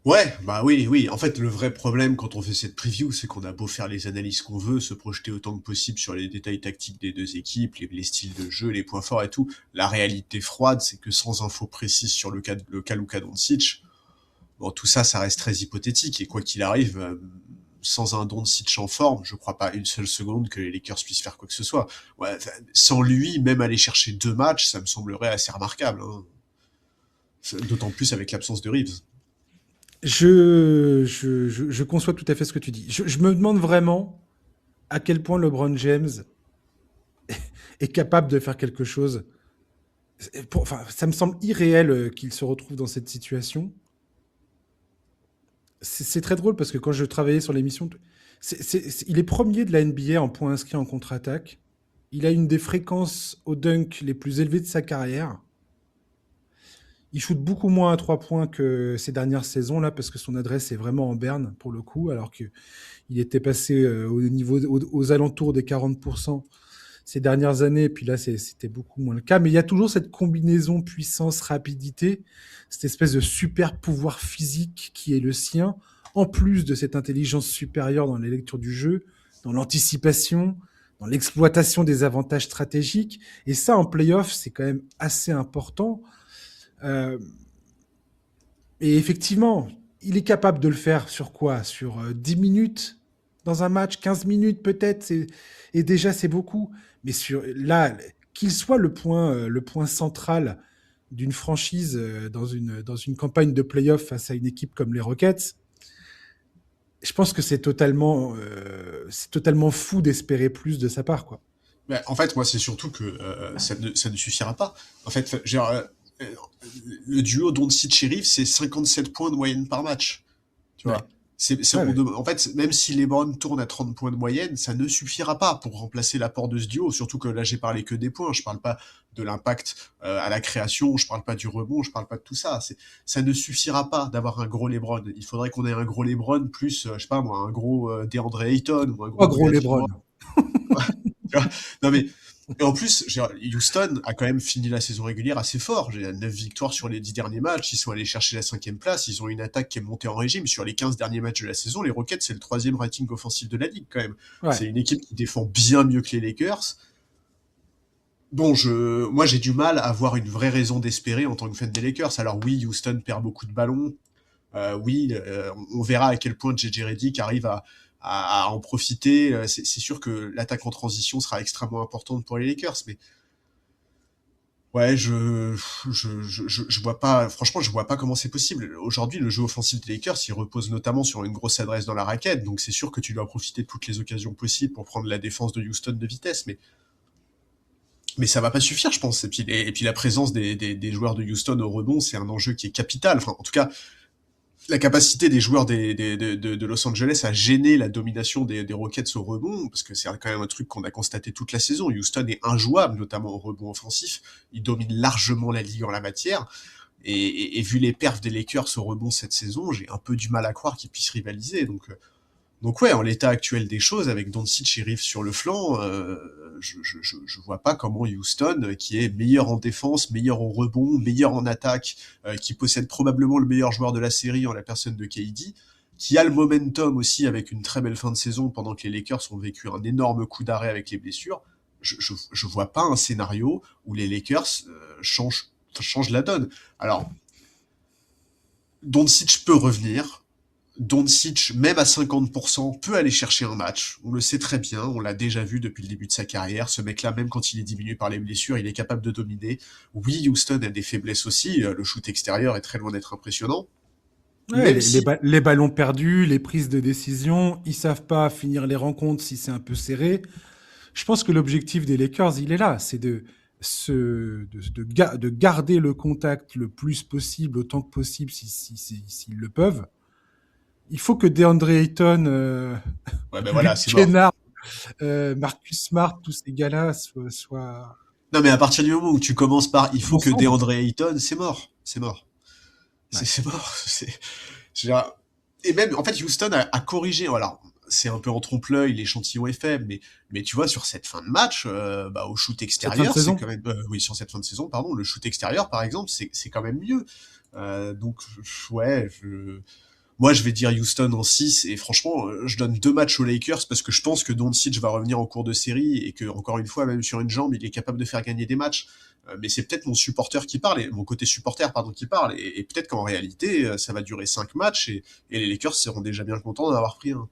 Ouais, bah oui, oui. En fait, le vrai problème quand on fait cette preview, c'est qu'on a beau faire les analyses qu'on veut, se projeter autant que possible sur les détails tactiques des deux équipes, les styles de jeu, les points forts et tout. La réalité froide, c'est que sans infos précises sur le cas Luka Doncic, bon, tout ça, ça reste très hypothétique. Et quoi qu'il arrive, sans un Doncic en forme, je crois pas une seule seconde que les Lakers puissent faire quoi que ce soit. Ouais, sans lui, même aller chercher 2 matchs, ça me semblerait assez remarquable, hein. D'autant plus avec l'absence de Reeves. Je conçois tout à fait ce que tu dis. Je me demande vraiment à quel point LeBron James est capable de faire quelque chose. Enfin, ça me semble irréel qu'il se retrouve dans cette situation. C'est très drôle parce que quand je travaillais sur l'émission, il est premier de la NBA en points inscrits en contre-attaque. Il a une des fréquences au dunk les plus élevées de sa carrière. Il shoot beaucoup moins à 3 points que ces dernières saisons là parce que son adresse est vraiment en berne pour le coup, alors qu'il était passé aux alentours des 40% ces dernières années, et puis là c'était beaucoup moins le cas. Mais il y a toujours cette combinaison puissance-rapidité, cette espèce de super pouvoir physique qui est le sien, en plus de cette intelligence supérieure dans la lecture du jeu, dans l'anticipation, dans l'exploitation des avantages stratégiques. Et ça, en playoff, c'est quand même assez important. Euh, et effectivement, il est capable de le faire sur quoi? Sur 10 minutes dans un match, 15 minutes peut-être, et déjà c'est beaucoup. Mais là, qu'il soit le point central d'une franchise dans une campagne de playoff face à une équipe comme les Rockets, je pense que c'est totalement fou d'espérer plus de sa part, quoi. Mais en fait, moi, c'est surtout que ça ne suffira pas. En fait, genre, le duo Doncic-Sheriff, c'est 57 points de moyenne par match. Tu Ouais, vois, ouais, ouais. en fait, même si LeBron tourne à 30 points de moyenne, ça ne suffira pas pour remplacer l'apport de ce duo. Surtout que là, j'ai parlé que des points. Je parle pas de l'impact à la création, je parle pas du rebond, je parle pas de tout ça. Ça ne suffira pas d'avoir un gros LeBron. Il faudrait qu'on ait un gros LeBron plus, je sais pas moi, un gros DeAndre Ayton ou un Pas gros gros Bradley LeBron. Beal. Tu vois. Non mais et en plus, Houston a quand même fini la saison régulière assez fort. J'ai 9 victoires sur les 10 derniers matchs. Ils sont allés chercher la 5e place. Ils ont une attaque qui est montée en régime. Sur les 15 derniers matchs de la saison, les Rockets, c'est le 3e rating offensif de la ligue quand même. Ouais. C'est une équipe qui défend bien mieux que les Lakers. Bon, moi j'ai du mal à avoir une vraie raison d'espérer en tant que fan des Lakers. Alors oui, Houston perd beaucoup de ballons. Oui, on verra à quel point JJ Redick arrive à en profiter. C'est sûr que l'attaque en transition sera extrêmement importante pour les Lakers, mais ouais, je vois pas, franchement, je vois pas comment c'est possible. Aujourd'hui, le jeu offensif des Lakers, il repose notamment sur une grosse adresse dans la raquette, donc c'est sûr que tu dois profiter de toutes les occasions possibles pour prendre la défense de Houston de vitesse, mais ça va pas suffire, je pense. Et puis la présence des joueurs de Houston au rebond, c'est un enjeu qui est capital. Enfin, en tout cas, la capacité des joueurs de Los Angeles à gêner la domination des Rockets au rebond, parce que c'est quand même un truc qu'on a constaté toute la saison. Houston est injouable, notamment au rebond offensif. Il domine largement la ligue en la matière. Et vu les perfs des Lakers au rebond cette saison, j'ai un peu du mal à croire qu'ils puissent rivaliser. Donc ouais, en l'état actuel des choses, avec Doncic et Reeves sur le flanc, je vois pas comment Houston, qui est meilleur en défense, meilleur au rebond, meilleur en attaque, qui possède probablement le meilleur joueur de la série en la personne de KD, qui a le momentum aussi avec une très belle fin de saison pendant que les Lakers ont vécu un énorme coup d'arrêt avec les blessures. Je vois pas un scénario où les Lakers changent la donne. Alors, Doncic peut revenir. Doncic, même à 50%, peut aller chercher un match. On le sait très bien, on l'a déjà vu depuis le début de sa carrière. Ce mec-là, même quand il est diminué par les blessures, il est capable de dominer. Oui, Houston a des faiblesses aussi. Le shoot extérieur est très loin d'être impressionnant. Ouais, Même si, les ballons perdus, les prises de décision, ils savent pas finir les rencontres si c'est un peu serré. Je pense que l'objectif des Lakers, il est là, c'est de garder le contact le plus possible, autant que possible, s'ils le peuvent. Il faut que DeAndre Ayton, ouais, ben voilà, Luke c'est mort. Kennard, Marcus Smart, tous ces gars-là Non, mais à partir du moment où tu commences par il faut que ensemble. DeAndre Ayton, c'est mort. C'est mort. Ouais. C'est mort. Je veux dire, et même, en fait, Houston a corrigé. Voilà, c'est un peu en trompe-l'œil, l'échantillon est faible, mais tu vois, sur cette fin de match, bah, au shoot Cette fin de extérieur, c'est saison. quand même. Oui, sur cette fin de saison, pardon, le shoot extérieur, par exemple, c'est quand même mieux. Donc, ouais, moi, je vais dire Houston en 6 et franchement, je donne 2 matchs aux Lakers parce que je pense que Doncic va revenir en cours de série et que, encore une fois, même sur une jambe, il est capable de faire gagner des matchs. Mais c'est peut-être mon supporter qui parle, et mon côté supporter, pardon, qui parle, et peut-être qu'en réalité, ça va durer 5 matchs et les Lakers seront déjà bien contents d'en avoir pris un.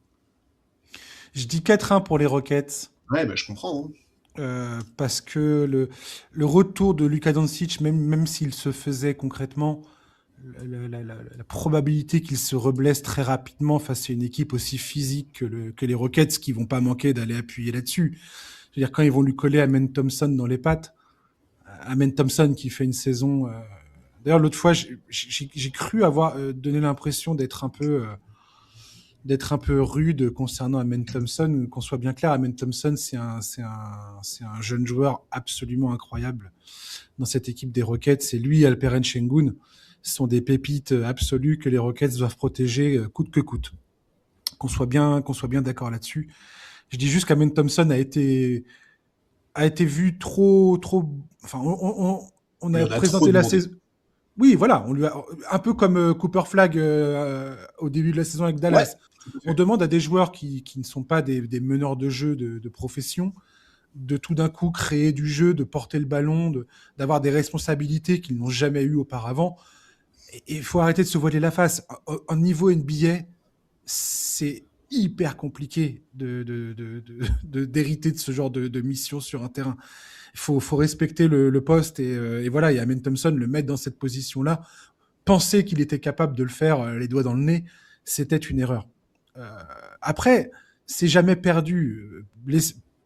Je dis 4-1 pour les Rockets. Ouais, bah, je comprends, hein. Parce que le retour de Luka Doncic, même s'il se faisait concrètement, la probabilité qu'il se reblesse très rapidement face à une équipe aussi physique que les Rockets, qui vont pas manquer d'aller appuyer là-dessus. Je veux dire, quand ils vont lui coller Amen Thompson dans les pattes, Amen Thompson qui fait une saison. D'ailleurs, l'autre fois, j'ai cru avoir donné l'impression d'être un peu rude concernant Amen Thompson. Qu'on soit bien clair, Amen Thompson, c'est un jeune joueur absolument incroyable dans cette équipe des Rockets. C'est lui et Alperen Şengün sont des pépites absolues que les Rockets doivent protéger coûte que coûte. Qu'on soit bien d'accord là-dessus. Je dis juste qu'Amen Thompson a été vu trop. Enfin, on Il y a en a trop présenté la demandé. saison. Oui, voilà, on lui a un peu comme Cooper Flag au début de la saison avec Ouais, Dallas. tout à On fait. demande à des joueurs qui ne sont pas des meneurs de jeu de profession de tout d'un coup créer du jeu, de porter le ballon, d'avoir des responsabilités qu'ils n'ont jamais eues auparavant. Et il faut arrêter de se voiler la face. En niveau NBA, c'est hyper compliqué d'hériter de ce genre de mission sur un terrain. Il faut respecter le poste et voilà, et Amen Thompson le mettre dans cette position-là. Penser qu'il était capable de le faire les doigts dans le nez, c'était une erreur. Euh, Après, c'est jamais perdu.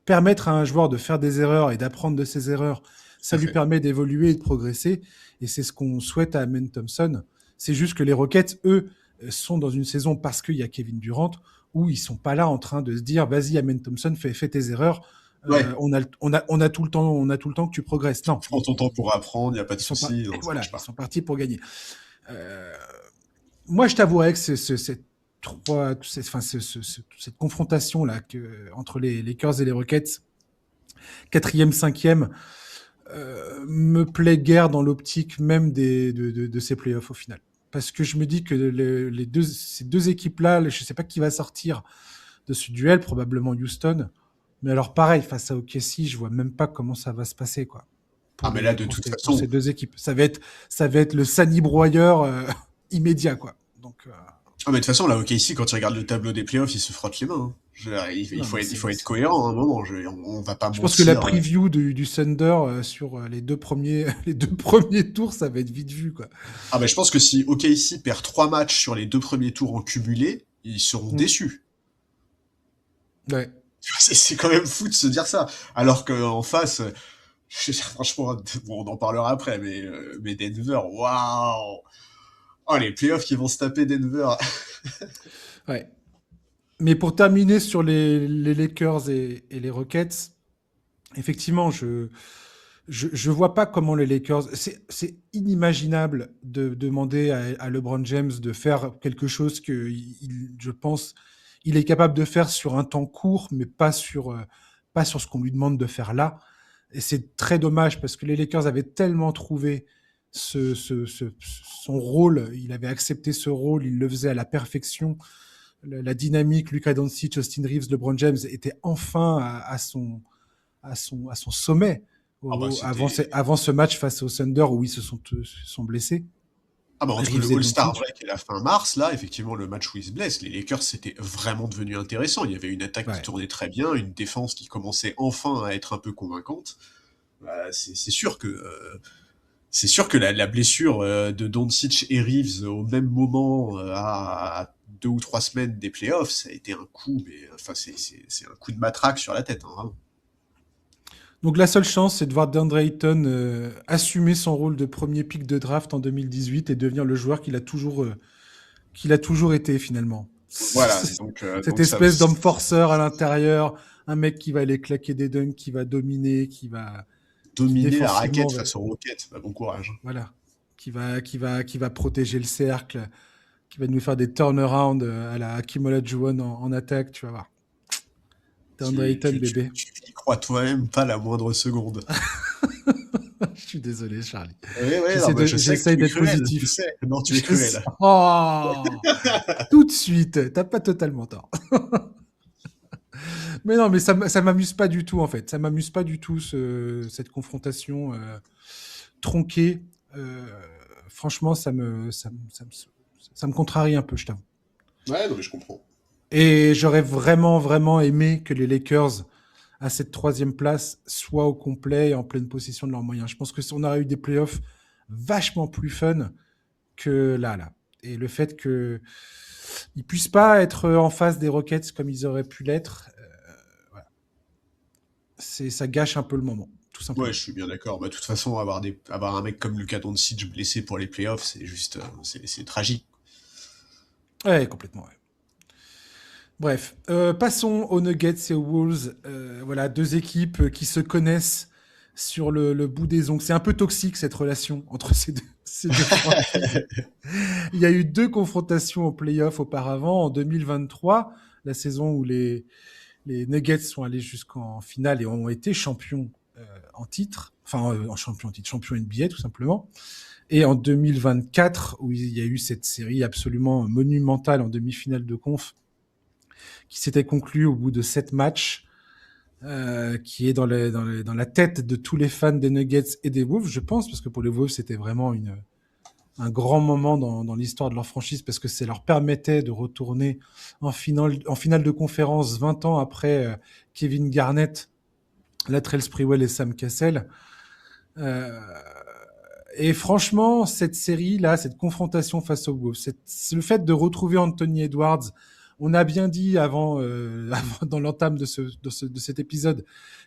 Permettre à un joueur de faire des erreurs et d'apprendre de ses erreurs, Tout ça à lui fait. permet d'évoluer et de progresser. Et c'est ce qu'on souhaite à Amen Thompson. C'est juste que les Rockets, eux, sont dans une saison parce qu'il y a Kevin Durant, où ils sont pas là en train de se dire vas-y Amen Thompson, fais tes erreurs. Ouais, On a tout le temps, on a tout le temps que tu progresses. Non, prends ton temps pour apprendre, il n'y a pas de ils sont pas, souci, non, ça voilà, marche ils pas. sont partis pour gagner. Euh, Moi, je t'avouerais que cette confrontation là entre les Lakers et les Rockets, quatrième, cinquième, me plaît guère dans l'optique même de ces playoffs au final. Parce que je me dis que ces deux équipes-là, je ne sais pas qui va sortir de ce duel, probablement Houston. Mais alors pareil, face à OKC, je vois même pas comment ça va se passer, quoi. Ah, mais là, de toute Pour ces façon, deux équipes. Ça va être le sanibroyeur immédiat, quoi. Donc, ah, mais de toute façon, là, OKC, quand il regarde le tableau des playoffs, il se frotte les mains, hein. Je veux dire, non, mais il faut être cohérent à un moment. On va pas je pense que la mentir. preview du Thunder sur les deux premiers, les deux premiers tours, ça va être vite vu, quoi. Ah, mais je pense que si OKC perd 3 matchs sur les 2 premiers tours en cumulé, ils seront Mm. déçus. Ouais. C'est quand même fou de se dire ça. Alors qu'en face, franchement, bon, on en parlera après, mais Denver, waouh! Oh, les playoffs qui vont se taper Denver. Ouais. Mais pour terminer sur les Lakers et les Rockets, effectivement, je vois pas comment les Lakers. C'est inimaginable de demander à LeBron James de faire quelque chose que je pense, il est capable de faire sur un temps court, mais pas sur ce qu'on lui demande de faire là. Et c'est très dommage parce que les Lakers avaient tellement trouvé son rôle, il avait accepté ce rôle, il le faisait à la perfection. La dynamique, Luka Doncic, Austin Reeves, LeBron James était enfin à son sommet Ah bah c'était. avant ce match face au Thunder où ils se sont blessés. Ah bah entre le Reeves et All-Star Doncic. break et la fin mars, là, effectivement, le match où ils se blessent, les Lakers, c'était vraiment devenu intéressant. Il y avait une attaque qui Ouais. tournait très bien, une défense qui commençait enfin à être un peu convaincante. Bah, c'est sûr que la blessure de Doncic et Reeves au même moment, à 2 ou 3 semaines des playoffs, ça a été un coup, mais enfin, c'est un coup de matraque sur la tête, hein, vraiment. Donc la seule chance, c'est de voir DeAndre Ayton assumer son rôle de premier pick de draft en 2018 et devenir le joueur qu'il a toujours été finalement. Voilà, Cette donc ça, espèce d'homme forceur à l'intérieur, un mec qui va aller claquer des dunks, qui va dominer, qui dominer la défensivement raquette va, face aux Rockets, bah, bon courage. voilà, qui va protéger le cercle, qui va nous faire des turnarounds à la Hakim Olajuwon en attaque, tu vas voir. DeAndre Ayton, bébé. Tu y crois toi-même pas la moindre seconde. Je suis désolé, Charlie. Oui, oui, non, mais je sais que J'essaye tu es d'être cruel, je positif. sais. Non, tu es cruel. Oh, tout de suite, t'as pas totalement tort. Mais non, mais ça m'amuse pas du tout en fait. Ça m'amuse pas du tout cette confrontation tronquée. Euh, Franchement, ça me contrarie un peu, je t'avoue. Ouais, non, mais je comprends. Et j'aurais vraiment, vraiment aimé que les Lakers, à cette troisième place, soient au complet et en pleine possession de leurs moyens. Je pense que on aurait eu des playoffs vachement plus fun que là. Et le fait qu'ils ne puissent pas être en face des Rockets comme ils auraient pu l'être, voilà. Ça gâche un peu le moment, tout Ouais, simplement. je suis bien d'accord. Bah, de toute façon, avoir un mec comme Luka Doncic blessé pour les playoffs, c'est juste, c'est tragique. Ouais, complètement. Ouais. Bref, passons aux Nuggets et aux Wolves. Voilà, deux équipes qui se connaissent sur le bout des ongles. C'est un peu toxique cette relation entre ces deux franchises. Il y a eu deux confrontations en playoff auparavant, en 2023, la saison où les Nuggets sont allés jusqu'en finale et ont été champions en titre, enfin en champion en titre, champion NBA tout simplement. Et en 2024, où il y a eu cette série absolument monumentale en demi-finale de conf, qui s'était conclue au bout de 7 matchs, qui est dans la tête de tous les fans des Nuggets et des Wolves, je pense, parce que pour les Wolves, c'était vraiment un grand moment dans l'histoire de leur franchise, parce que ça leur permettait de retourner en finale de conférence 20 ans après Kevin Garnett, Latrell Sprewell et Sam Cassell. Euh, et franchement, cette série-là, cette confrontation face aux Wolves, c'est le fait de retrouver Anthony Edwards. On a bien dit avant dans l'entame de cet épisode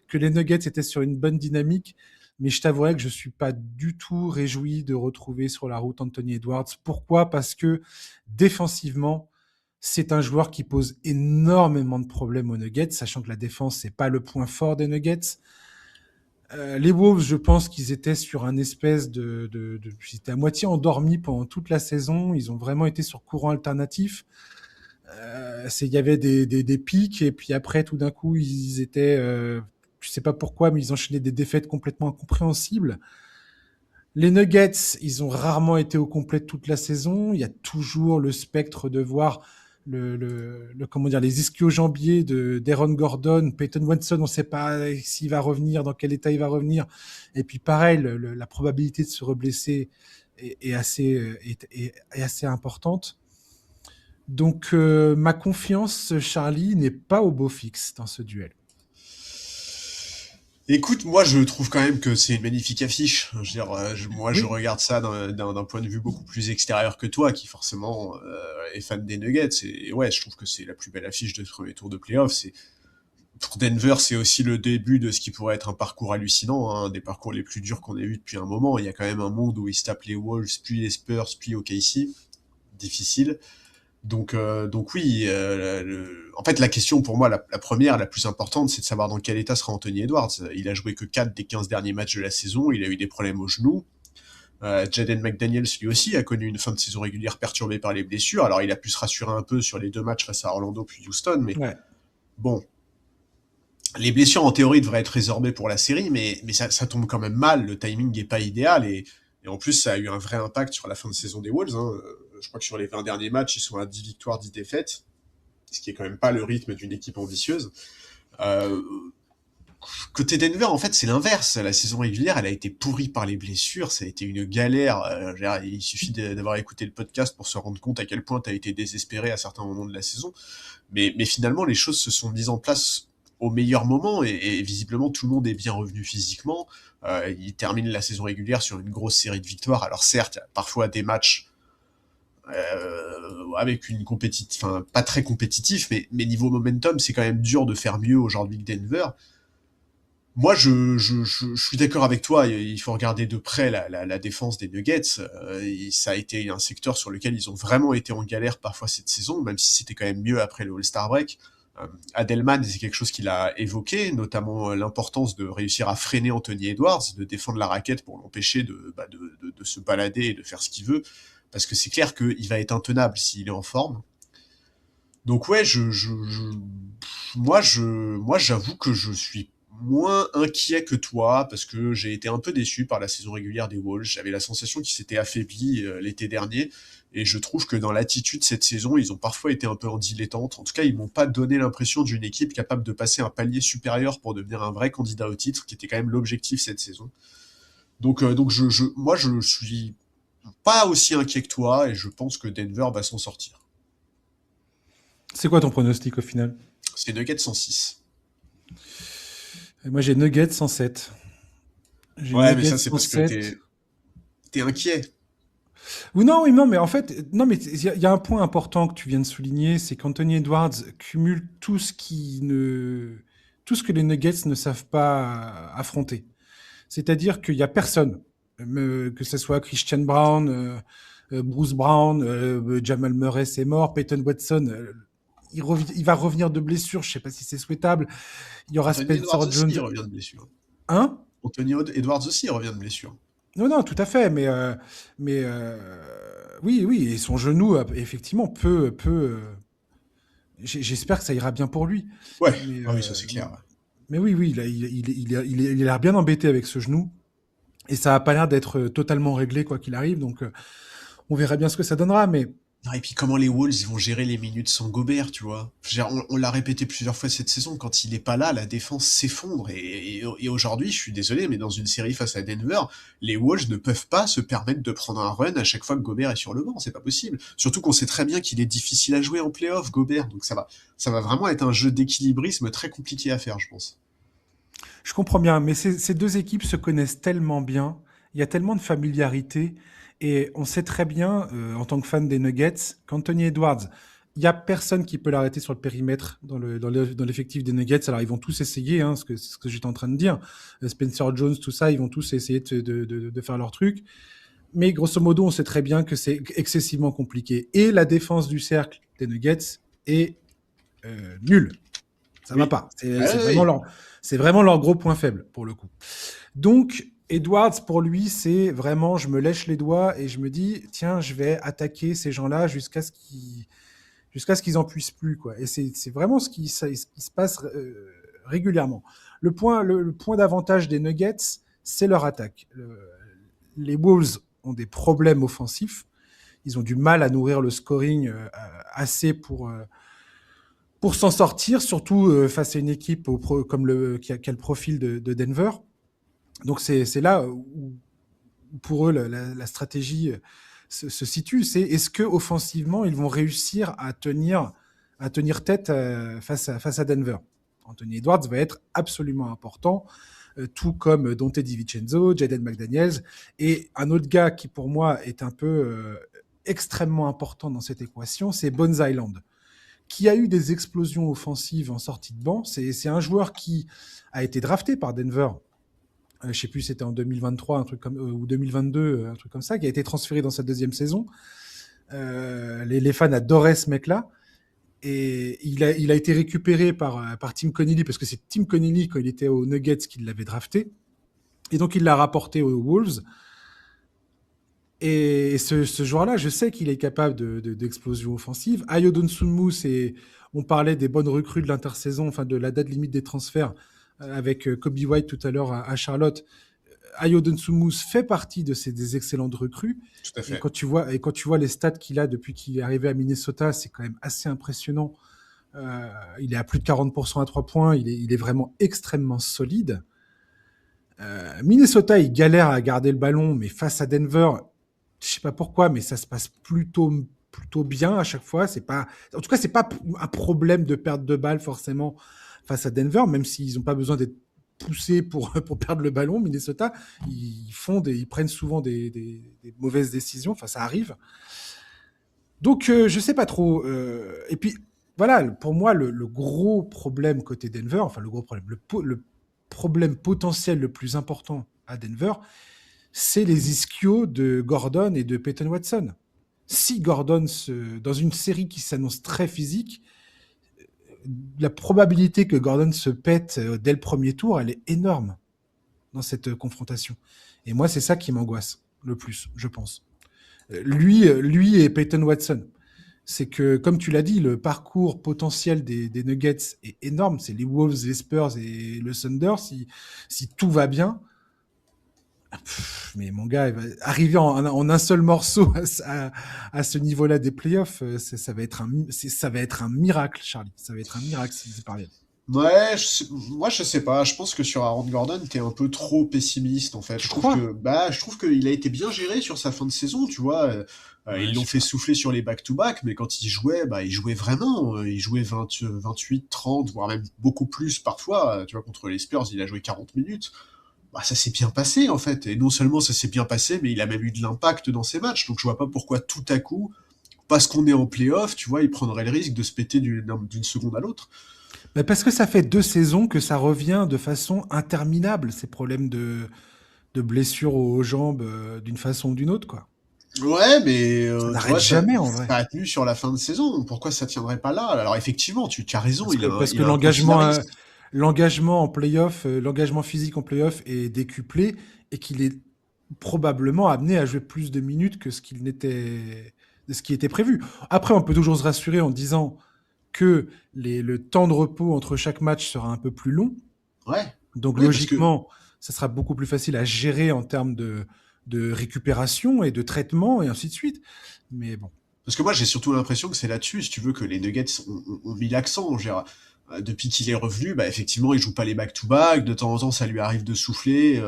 que les Nuggets étaient sur une bonne dynamique, mais je t'avouerais que je suis pas du tout réjoui de retrouver sur la route Anthony Edwards. Pourquoi? Parce que défensivement, c'est un joueur qui pose énormément de problèmes aux Nuggets, sachant que la défense, c'est pas le point fort des Nuggets. Les Wolves, je pense qu'ils étaient sur un espèce ils étaient à moitié endormis pendant toute la saison. Ils ont vraiment été sur courant alternatif. Il y avait des pics et puis après, tout d'un coup, ils étaient, je sais pas pourquoi, mais ils enchaînaient des défaites complètement incompréhensibles. Les Nuggets, ils ont rarement été au complet toute la saison. Il y a toujours le spectre de voir comment dire, les ischio-jambiers d'Aaron Gordon, Peyton Watson, on ne sait pas s'il va revenir, dans quel état il va revenir. Et puis pareil, la probabilité de se reblesser est assez importante. Donc ma confiance, Charlie, n'est pas au beau fixe dans ce duel. Écoute, moi je trouve quand même que c'est une magnifique affiche. Je veux dire, moi je Oui, regarde ça d'un point de vue beaucoup plus extérieur que toi, qui forcément est fan des Nuggets. Et ouais, je trouve que c'est la plus belle affiche de ce premier tour de playoff. Pour Denver, c'est aussi le début de ce qui pourrait être un parcours hallucinant, hein, un des parcours les plus durs qu'on ait vu depuis un moment. Il y a quand même un monde où ils se tapent les Wolves, puis les Spurs, puis OKC. Difficile. Donc oui, en fait la question pour moi, la première, la plus importante, c'est de savoir dans quel état sera Anthony Edwards. Il a joué que 4 des 15 derniers matchs de la saison, il a eu des problèmes au genou. Jaden McDaniels lui aussi a connu une fin de saison régulière perturbée par les blessures. Alors il a pu se rassurer un peu sur les 2 matchs face à Orlando puis Houston, mais ouais. bon, les blessures en théorie devraient être résorbées pour la série, mais ça tombe quand même mal, le timing n'est pas idéal, et en plus ça a eu un vrai impact sur la fin de saison des Wolves. Hein. Je crois que sur les 20 derniers matchs, ils sont à 10 victoires, 10 défaites, ce qui est quand même pas le rythme d'une équipe ambitieuse. Euh, Côté Denver, en fait, c'est l'inverse. La saison régulière, elle a été pourrie par les blessures, ça a été une galère. Il suffit d'avoir écouté le podcast pour se rendre compte à quel point tu as été désespéré à certains moments de la saison. Mais finalement, les choses se sont mises en place au meilleur moment, et visiblement, tout le monde est bien revenu physiquement. Ils terminent la saison régulière sur une grosse série de victoires. Alors certes, il y a parfois des matchs avec une compétition, enfin pas très compétitif, mais niveau momentum, c'est quand même dur de faire mieux aujourd'hui que Denver. Moi, je suis d'accord avec toi. Il faut regarder de près la défense des Nuggets. Ça a été un secteur sur lequel ils ont vraiment été en galère parfois cette saison, même si c'était quand même mieux après le All-Star break. Adelman, c'est quelque chose qu'il a évoqué, notamment l'importance de réussir à freiner Anthony Edwards, de défendre la raquette pour l'empêcher de se balader et de faire ce qu'il veut, parce que c'est clair qu'il va être intenable s'il est en forme. Donc ouais, moi j'avoue que je suis moins inquiet que toi, parce que j'ai été un peu déçu par la saison régulière des Wolves. J'avais la sensation qu'ils s'étaient affaiblis l'été dernier, et je trouve que dans l'attitude cette saison, ils ont parfois été un peu en dilettante. En tout cas, ils m'ont pas donné l'impression d'une équipe capable de passer un palier supérieur pour devenir un vrai candidat au titre, qui était quand même l'objectif cette saison. Donc moi je suis pas aussi inquiet que toi, et je pense que Denver va s'en sortir. C'est quoi ton pronostic au final? C'est Nuggets 106. Et moi, j'ai Nuggets 107. J'ai Ouais, mais Nuggets ça, c'est parce que 107. t'es inquiet. Ou non, oui, non, mais en fait, non, mais il y a un point important que tu viens de souligner, c'est qu'Anthony Edwards cumule tout ce que les Nuggets ne savent pas affronter. C'est-à-dire qu'il y a personne, que ce soit Christian Brown, Bruce Brown, Jamal Murray, c'est mort, Peyton Watson, il va revenir de blessure, je sais pas si c'est souhaitable. Il y aura Anthony Edwards Spencer aussi Jones, il revient de blessure. hein? Anthony Edwards aussi revient de blessure. Non, non, tout à fait, mais oui, oui, et son genou, effectivement, j'espère que ça ira bien pour lui. Ouais, Mais, ah oui, ça c'est clair. Ouais. mais oui, oui, il a l'air bien embêté avec ce genou. Et ça a pas l'air d'être totalement réglé, quoi qu'il arrive. Donc, on verra bien ce que ça donnera. Mais Non, et puis comment les Wolves ils vont gérer les minutes sans Gobert, tu vois. Je veux dire, on l'a répété plusieurs fois cette saison, quand il est pas là, la défense s'effondre. Et aujourd'hui, je suis désolé, mais dans une série face à Denver, les Wolves ne peuvent pas se permettre de prendre un run à chaque fois que Gobert est sur le banc, c'est pas possible. Surtout qu'on sait très bien qu'il est difficile à jouer en playoff, Gobert, donc ça va vraiment être un jeu d'équilibrisme très compliqué à faire, je pense. je comprends bien. Mais ces deux équipes se connaissent tellement bien. Il y a tellement de familiarité. Et on sait très bien, en tant que fan des Nuggets, qu'Anthony Edwards, il n'y a personne qui peut l'arrêter sur le périmètre dans l'effectif des Nuggets. Alors, ils vont tous essayer, hein, ce que j'étais en train de dire. Spencer Jones, tout ça, ils vont tous essayer de faire leur truc. Mais grosso modo, on sait très bien que c'est excessivement compliqué. Et la défense du cercle des Nuggets est nulle. Ça va Oui. pas. Ah, oui. C'est vraiment leur gros point faible, pour le coup. Donc, Edwards, pour lui, c'est vraiment, je me lèche les doigts et je me dis, tiens, je vais attaquer ces gens-là jusqu'à ce qu'ils en puissent plus, quoi. Et c'est vraiment ce qui se passe régulièrement. Le point d'avantage des Nuggets, c'est leur attaque. Les Wolves ont des problèmes offensifs. Ils ont du mal à nourrir le scoring assez pour s'en sortir, surtout face à une équipe qui a le profil de Denver. Donc c'est là où pour eux la stratégie se situe. C'est est-ce que offensivement ils vont réussir à tenir tête face à Denver. Anthony Edwards va être absolument important, tout comme Dante DiVincenzo, Jaden McDaniels et un autre gars qui pour moi est un peu extrêmement important dans cette équation, c'est Bones Island, qui a eu des explosions offensives en sortie de banc. C'est un joueur qui a été drafté par Denver. Je ne sais plus, c'était en 2023 un truc comme, ou 2022, un truc comme ça, qui a été transféré dans sa deuxième saison. Les fans adoraient ce mec-là. Et il a été récupéré par Tim Connelly, parce que c'est Tim Connelly, quand il était aux Nuggets, qui l'avait drafté. Et donc, il l'a rapporté aux Wolves. Et ce joueur-là, je sais qu'il est capable d'explosion offensive. Ayo Dosunmu, on parlait des bonnes recrues de l'intersaison, enfin de la date limite des transferts, avec Kobe White tout à l'heure à Charlotte. Ayo Dosunmu fait partie des excellentes recrues. Tout à Et fait. quand tu vois les stats qu'il a depuis qu'il est arrivé à Minnesota, c'est quand même assez impressionnant. Il est à plus de 40% à 3 points. Il est vraiment extrêmement solide. Minnesota, il galère à garder le ballon, mais face à Denver, je sais pas pourquoi, mais ça se passe plutôt bien à chaque fois. En tout cas, c'est pas un problème de perte de balle forcément face à Denver, même s'ils n'ont pas besoin d'être poussés pour perdre le ballon. Minnesota, ils prennent souvent des mauvaises décisions. Enfin, ça arrive. Donc, je sais pas trop. Et puis, voilà, pour moi, le gros problème côté Denver, enfin, le gros problème, le problème potentiel le plus important à Denver, c'est les ischios de Gordon et de Peyton Watson. Si Gordon, dans une série qui s'annonce très physique, la probabilité que Gordon se pète dès le premier tour, elle est énorme dans cette confrontation. Et moi, c'est ça qui m'angoisse le plus, je pense. Lui et Peyton Watson. C'est que, comme tu l'as dit, le parcours potentiel des Nuggets est énorme. C'est les Wolves, les Spurs et le Thunder. Si tout va bien, mais mon gars, il va arriver en un seul morceau à ce niveau-là des playoffs, ça va être un miracle, Charlie. Ça va être un miracle s'ils y parviennent. Ouais, moi je sais pas, je pense que sur Aaron Gordon, t'es un peu trop pessimiste en fait. Tu crois? Je trouve qu'il a été bien géré sur sa fin de saison, tu vois. Ouais, Ils je l'ont sais fait pas. souffler sur les back-to-back, mais quand il jouait, il jouait vraiment. Il jouait 20, 28, 30, voire même beaucoup plus parfois. Tu vois, contre les Spurs, il a joué 40 minutes. bah, ça s'est bien passé, en fait. Et non seulement ça s'est bien passé, mais il a même eu de l'impact dans ses matchs. Donc je vois pas pourquoi tout à coup, parce qu'on est en play-off, tu vois, il prendrait le risque de se péter d'une seconde à l'autre. Mais parce que ça fait 2 saisons que ça revient de façon interminable, ces problèmes de blessures aux jambes d'une façon ou d'une autre, quoi. Ouais, mais Ça tu n'arrête vois, jamais en ça vrai. a tenu sur la fin de saison. Pourquoi ça tiendrait pas là? Alors effectivement, tu as raison, Parce il que a un profil à risque. l'engagement en playoff, l'engagement physique en playoff est décuplé et qu'il est probablement amené à jouer plus de minutes que ce qui était prévu. Après, on peut toujours se rassurer en disant que le temps de repos entre chaque match sera un peu plus long. Ouais. Donc Oui, parce que logiquement, ça sera beaucoup plus facile à gérer en termes de récupération et de traitement et ainsi de suite. Mais bon. Parce que moi, j'ai surtout l'impression que c'est là-dessus, si tu veux, que les Nuggets ont mis l'accent. Depuis qu'il est revenu, bah, effectivement, il joue pas les back-to-back. De temps en temps, ça lui arrive de souffler.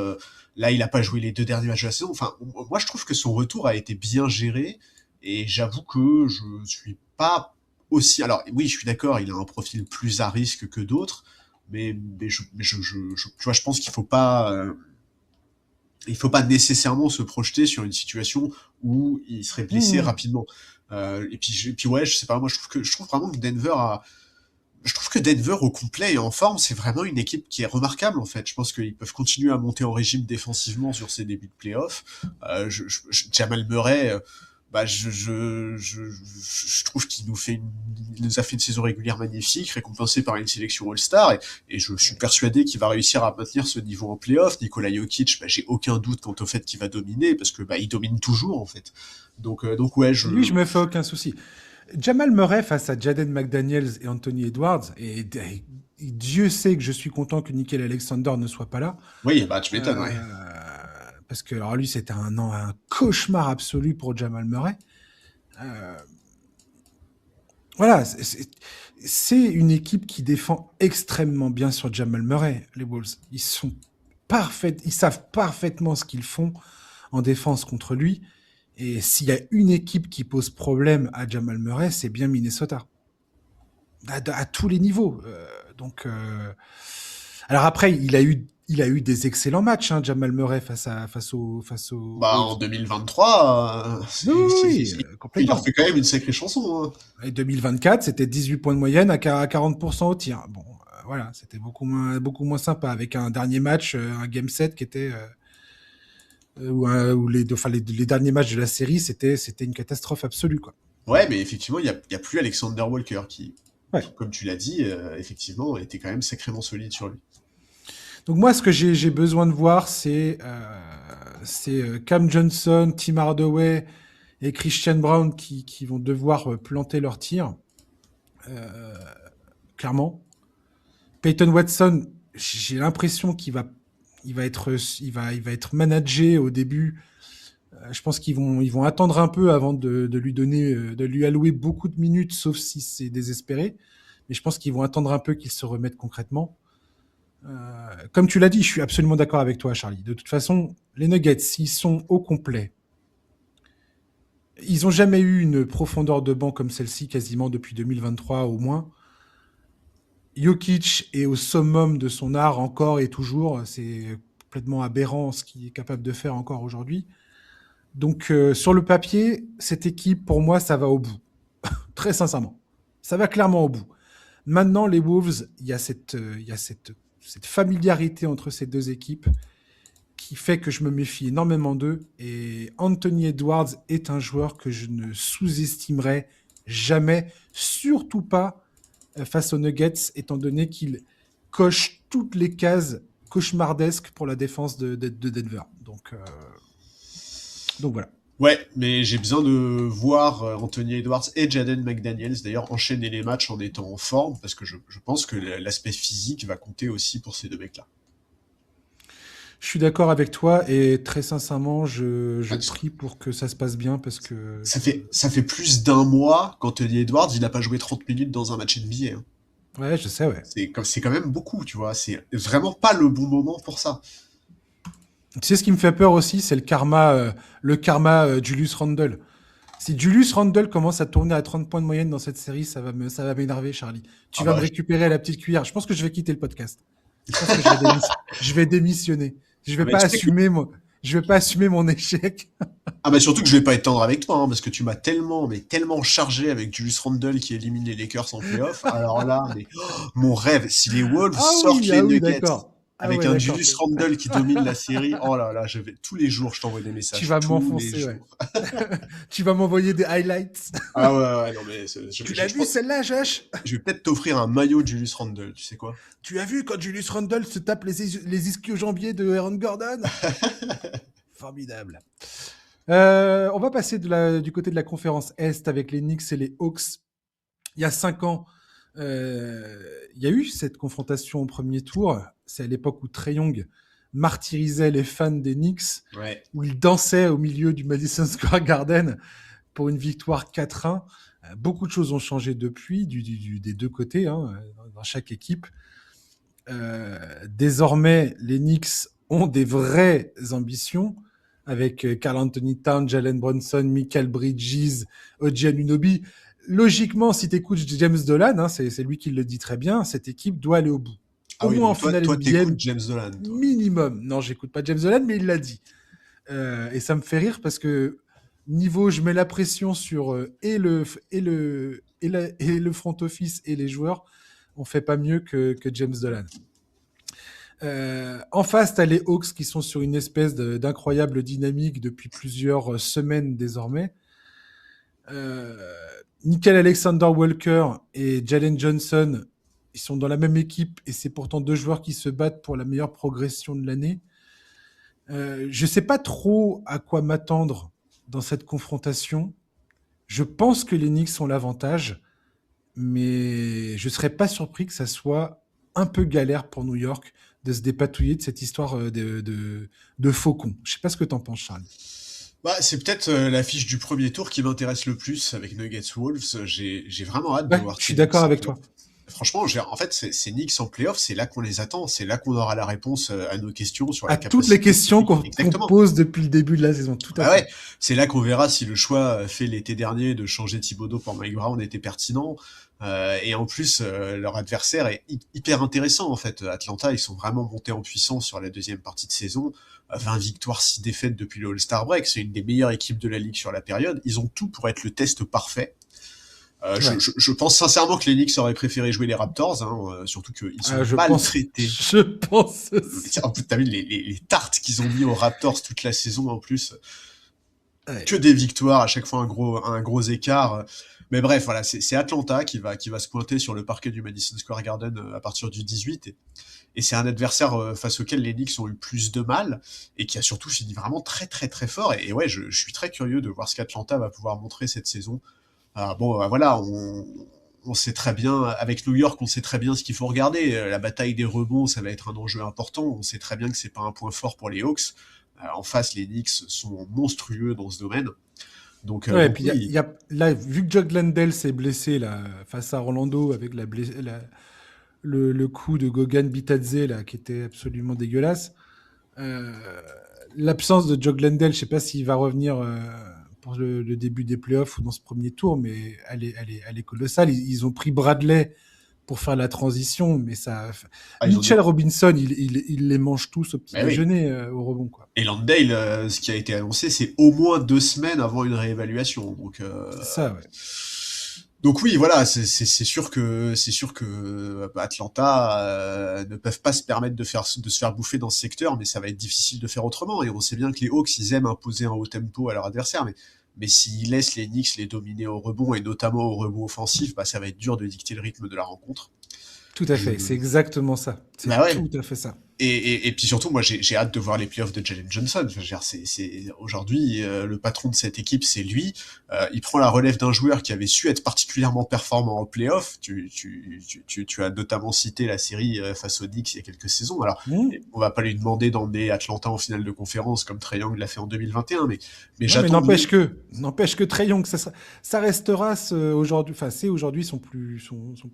Là, il a pas joué les 2 derniers matchs de la saison. Enfin, moi, je trouve que son retour a été bien géré. Et j'avoue que je suis pas aussi... Alors, oui, je suis d'accord, il a un profil plus à risque que d'autres. Mais tu vois, je pense qu'il faut pas... il faut pas nécessairement se projeter sur une situation où il serait blessé Mmh. rapidement. Et puis ouais, je sais pas, moi je trouve vraiment que je trouve que Denver au complet et en forme, c'est vraiment une équipe qui est remarquable en fait. Je pense qu'ils peuvent continuer à monter en régime défensivement sur ces débuts de playoffs. Jamal Murray, bah je trouve qu'il il nous a fait une saison régulière magnifique, récompensée par une sélection All-Star, et je suis persuadé qu'il va réussir à maintenir ce niveau en playoff. Nikola Jokic, bah, j'ai aucun doute quant au fait qu'il va dominer, parce que bah, il domine toujours en fait. Donc ouais, Lui, je me fais aucun souci. Jamal Murray face à Jaden McDaniels et Anthony Edwards, et Dieu sait que je suis content que Nickel Alexander ne soit pas là. Oui, bah tu m'étonnes, ouais. Euh, Parce que alors lui, c'était un cauchemar absolu pour Jamal Murray. Euh, voilà, c'est une équipe qui défend extrêmement bien sur Jamal Murray, les Wolves. Ils sont parfaits, ils savent parfaitement ce qu'ils font en défense contre lui. Et s'il y a une équipe qui pose problème à Jamal Murray, c'est bien Minnesota. À tous les niveaux. Alors après, il a eu des excellents matchs, hein, Jamal Murray face aux Bah, Wolves. en 2023, Oui, oui, oui, il leur complètement. fait quand même une sacrée chanson, hein. Et 2024, c'était 18 points de moyenne à 40% au tir. Bon, voilà, c'était beaucoup moins sympa avec un dernier match, un game set qui était où les derniers matchs de la série, c'était une catastrophe absolue, quoi. Ouais, mais effectivement, il y a plus Alexander Walker Ouais. comme tu l'as dit, effectivement, était quand même sacrément solide sur lui. Donc moi, ce que j'ai besoin de voir, c'est Cam Johnson, Tim Hardaway et Christian Brown qui vont devoir planter leur tir, euh, clairement. Peyton Watson, j'ai l'impression il va être managé au début. Je pense ils vont attendre un peu avant de lui allouer beaucoup de minutes, sauf si c'est désespéré. Mais je pense qu'ils vont attendre un peu qu'il se remette concrètement. Comme tu l'as dit, je suis absolument d'accord avec toi, Charlie. De toute façon, les Nuggets, s'ils sont au complet, ils n'ont jamais eu une profondeur de banc comme celle-ci quasiment depuis 2023 au moins. Jokic est au summum de son art encore et toujours. C'est complètement aberrant ce qu'il est capable de faire encore aujourd'hui. Donc sur le papier, cette équipe, pour moi, ça va au bout. Très sincèrement. Ça va clairement au bout. Maintenant, les Wolves, il y a cette familiarité entre ces deux équipes qui fait que je me méfie énormément d'eux. Et Anthony Edwards est un joueur que je ne sous-estimerai jamais, surtout pas face aux Nuggets, étant donné qu'il coche toutes les cases cauchemardesques pour la défense de Denver. Donc voilà. Ouais, mais j'ai besoin de voir Anthony Edwards et Jaden McDaniels d'ailleurs enchaîner les matchs en étant en forme, parce que je pense que l'aspect physique va compter aussi pour ces deux mecs-là. Je suis d'accord avec toi et très sincèrement, je Ah, prie pour que ça se passe bien parce que ça fait plus d'un mois qu'Anthony Edwards, il n'a pas joué 30 minutes dans un match NBA, hein. ouais, je sais, ouais. C'est quand même beaucoup, tu vois. C'est vraiment pas le bon moment pour ça. Tu sais ce qui me fait peur aussi, c'est le karma Julius Randle. Si Julius Randle commence à tourner à 30 points de moyenne dans cette série, ça va m'énerver, Charlie. Tu Ah vas me bah, récupérer à la petite cuillère. Je pense que je vais quitter le podcast. Je pense que je vais démissionner. Je Ah vais bah, pas tu sais que assumer mon, je vais pas assumer mon échec. ah bah surtout que je vais pas être tendre avec toi, hein, parce que tu m'as tellement, mais tellement chargé avec Julius Randle qui élimine les Lakers en playoff. Alors là, mais mon rêve, si les Wolves sortent les Ah oui, Nuggets d'accord. Ah avec ouais, un d'accord. Julius Randle qui domine la série, oh là là, je vais tous les jours, je t'envoie des Tu messages, vas tous les m'enfoncer, ouais. jours. Tu vas m'envoyer des highlights. Ah ouais, ouais, non mais Tu l'as je vu pense, celle-là, Josh? je vais peut-être t'offrir un maillot de Julius Randle, tu sais quoi? Tu as vu quand Julius Randle se tape les ischio-jambiers de Aaron Gordon? Formidable. On va passer du côté de la conférence Est avec les Knicks et les Hawks. Il y a 5 ans, il y a eu cette confrontation au premier tour. C'est à l'époque où Trae Young martyrisait les fans des Knicks, Ouais. où il dansait au milieu du Madison Square Garden pour une victoire 4-1. Beaucoup de choses ont changé depuis, des deux côtés, hein, dans chaque équipe. Désormais, les Knicks ont des vraies ambitions avec Karl Anthony Towns, Jalen Brunson, Michael Bridges, OG Anunoby. Logiquement, si tu écoutes James Dolan, hein, c'est lui qui le dit très bien, cette équipe doit aller au bout. Ah Au oui, moins en donc finale toi NBA, t'écoutes James Dolan, toi. minimum. Non, j'écoute pas James Dolan, mais il l'a dit. Et ça me fait rire parce que niveau, je mets la pression sur et le front office et les joueurs. On fait pas mieux que James Dolan. En face, tu as les Hawks qui sont sur une espèce d'incroyable dynamique depuis plusieurs semaines désormais. Euh, Nickel Alexander-Walker et Jalen Johnson, ils sont dans la même équipe et c'est pourtant deux joueurs qui se battent pour la meilleure progression de l'année. Je ne sais pas trop à quoi m'attendre dans cette confrontation. Je pense que les Knicks ont l'avantage, mais je ne serais pas surpris que ça soit un peu galère pour New York de se dépatouiller de cette histoire de faucon. Je ne sais pas ce que tu en penses, Charles. Bah, c'est peut-être l'affiche du premier tour qui m'intéresse le plus avec Nuggets Wolves. J'ai vraiment hâte de Ouais, voir je ces suis Knicks d'accord en avec playoff. toi. Franchement, en fait, ces Knicks en playoff, c'est là qu'on les attend. C'est là qu'on aura la réponse à nos questions sur la À toutes les capacité questions physique. qu'on Exactement. pose depuis le début de la saison, tout à Bah ouais, fait. c'est là qu'on verra si le choix fait l'été dernier de changer Thibodeau pour Mike Brown était pertinent. Et en plus, leur adversaire est hyper intéressant en fait. Atlanta, ils sont vraiment montés en puissance sur la deuxième partie de saison. 20 victoires, 6 défaites depuis le All-Star Break. C'est une des meilleures équipes de la ligue sur la période. Ils ont tout pour être le test parfait. Ouais. Je pense sincèrement que les Knicks auraient préféré jouer les Raptors, hein, surtout qu'ils sont Je pense, maltraités. je pense aussi. En plus, t'as vu les tartes qu'ils ont mis aux Raptors toute la saison en plus. Ouais. Que des victoires, à chaque fois un gros écart. Mais bref, voilà, c'est Atlanta qui va se pointer sur le parquet du Madison Square Garden à partir du 18. Et c'est un adversaire face auquel les Knicks ont eu plus de mal et qui a surtout fini vraiment très très très fort. Et ouais, je suis très curieux de voir ce qu'Atlanta va pouvoir montrer cette saison. Bon, voilà, on sait très bien, avec New York, on sait très bien ce qu'il faut regarder. La bataille des rebonds, ça va être un enjeu important. On sait très bien que c'est pas un point fort pour les Hawks. En face, les Knicks sont monstrueux dans ce domaine. Ouais, et Donc puis oui, là, vu que Jock Landale s'est blessé là, face à Orlando avec le coup de Gogan Bitadze là, qui était absolument dégueulasse, euh, l'absence de Jock Landale, je ne sais pas s'il va revenir pour le début des playoffs ou dans ce premier tour, mais elle est colossale. Ils ont pris Bradley pour faire la transition, mais ça. ils ont dit, Mitchell Robinson, il les mange tous au petit bah oui. déjeuner au rebond, quoi. Et Landale, ce qui a été annoncé, c'est au moins 2 semaines avant une réévaluation. C'est ça, ouais. Donc oui, voilà, c'est sûr que Atlanta ne peuvent pas se permettre de se faire bouffer dans ce secteur, mais ça va être difficile de faire autrement. Et on sait bien que les Hawks, ils aiment imposer un haut tempo à leur adversaire, mais s'ils laissent les Knicks les dominer au rebond et notamment au rebond offensif, bah ça va être dur de dicter le rythme de la rencontre. Tout à Je... fait, c'est exactement ça. Bah C'est ouais. tout à fait ça. Et puis surtout, moi, j'ai hâte de voir les playoffs de Jalen Johnson. Enfin, je veux dire, aujourd'hui le patron de cette équipe, c'est lui. Il prend la relève d'un joueur qui avait su être particulièrement performant en playoffs. Tu as notamment cité la série face aux Knicks il y a quelques saisons. Alors, Mmh. on va pas lui demander d'emmener Atlanta en finale de conférence comme Trae Young l'a fait en 2021, mais Non, mais j'attends de lui. n'empêche que Trae Young, ça restera aujourd'hui, enfin, c'est aujourd'hui son plus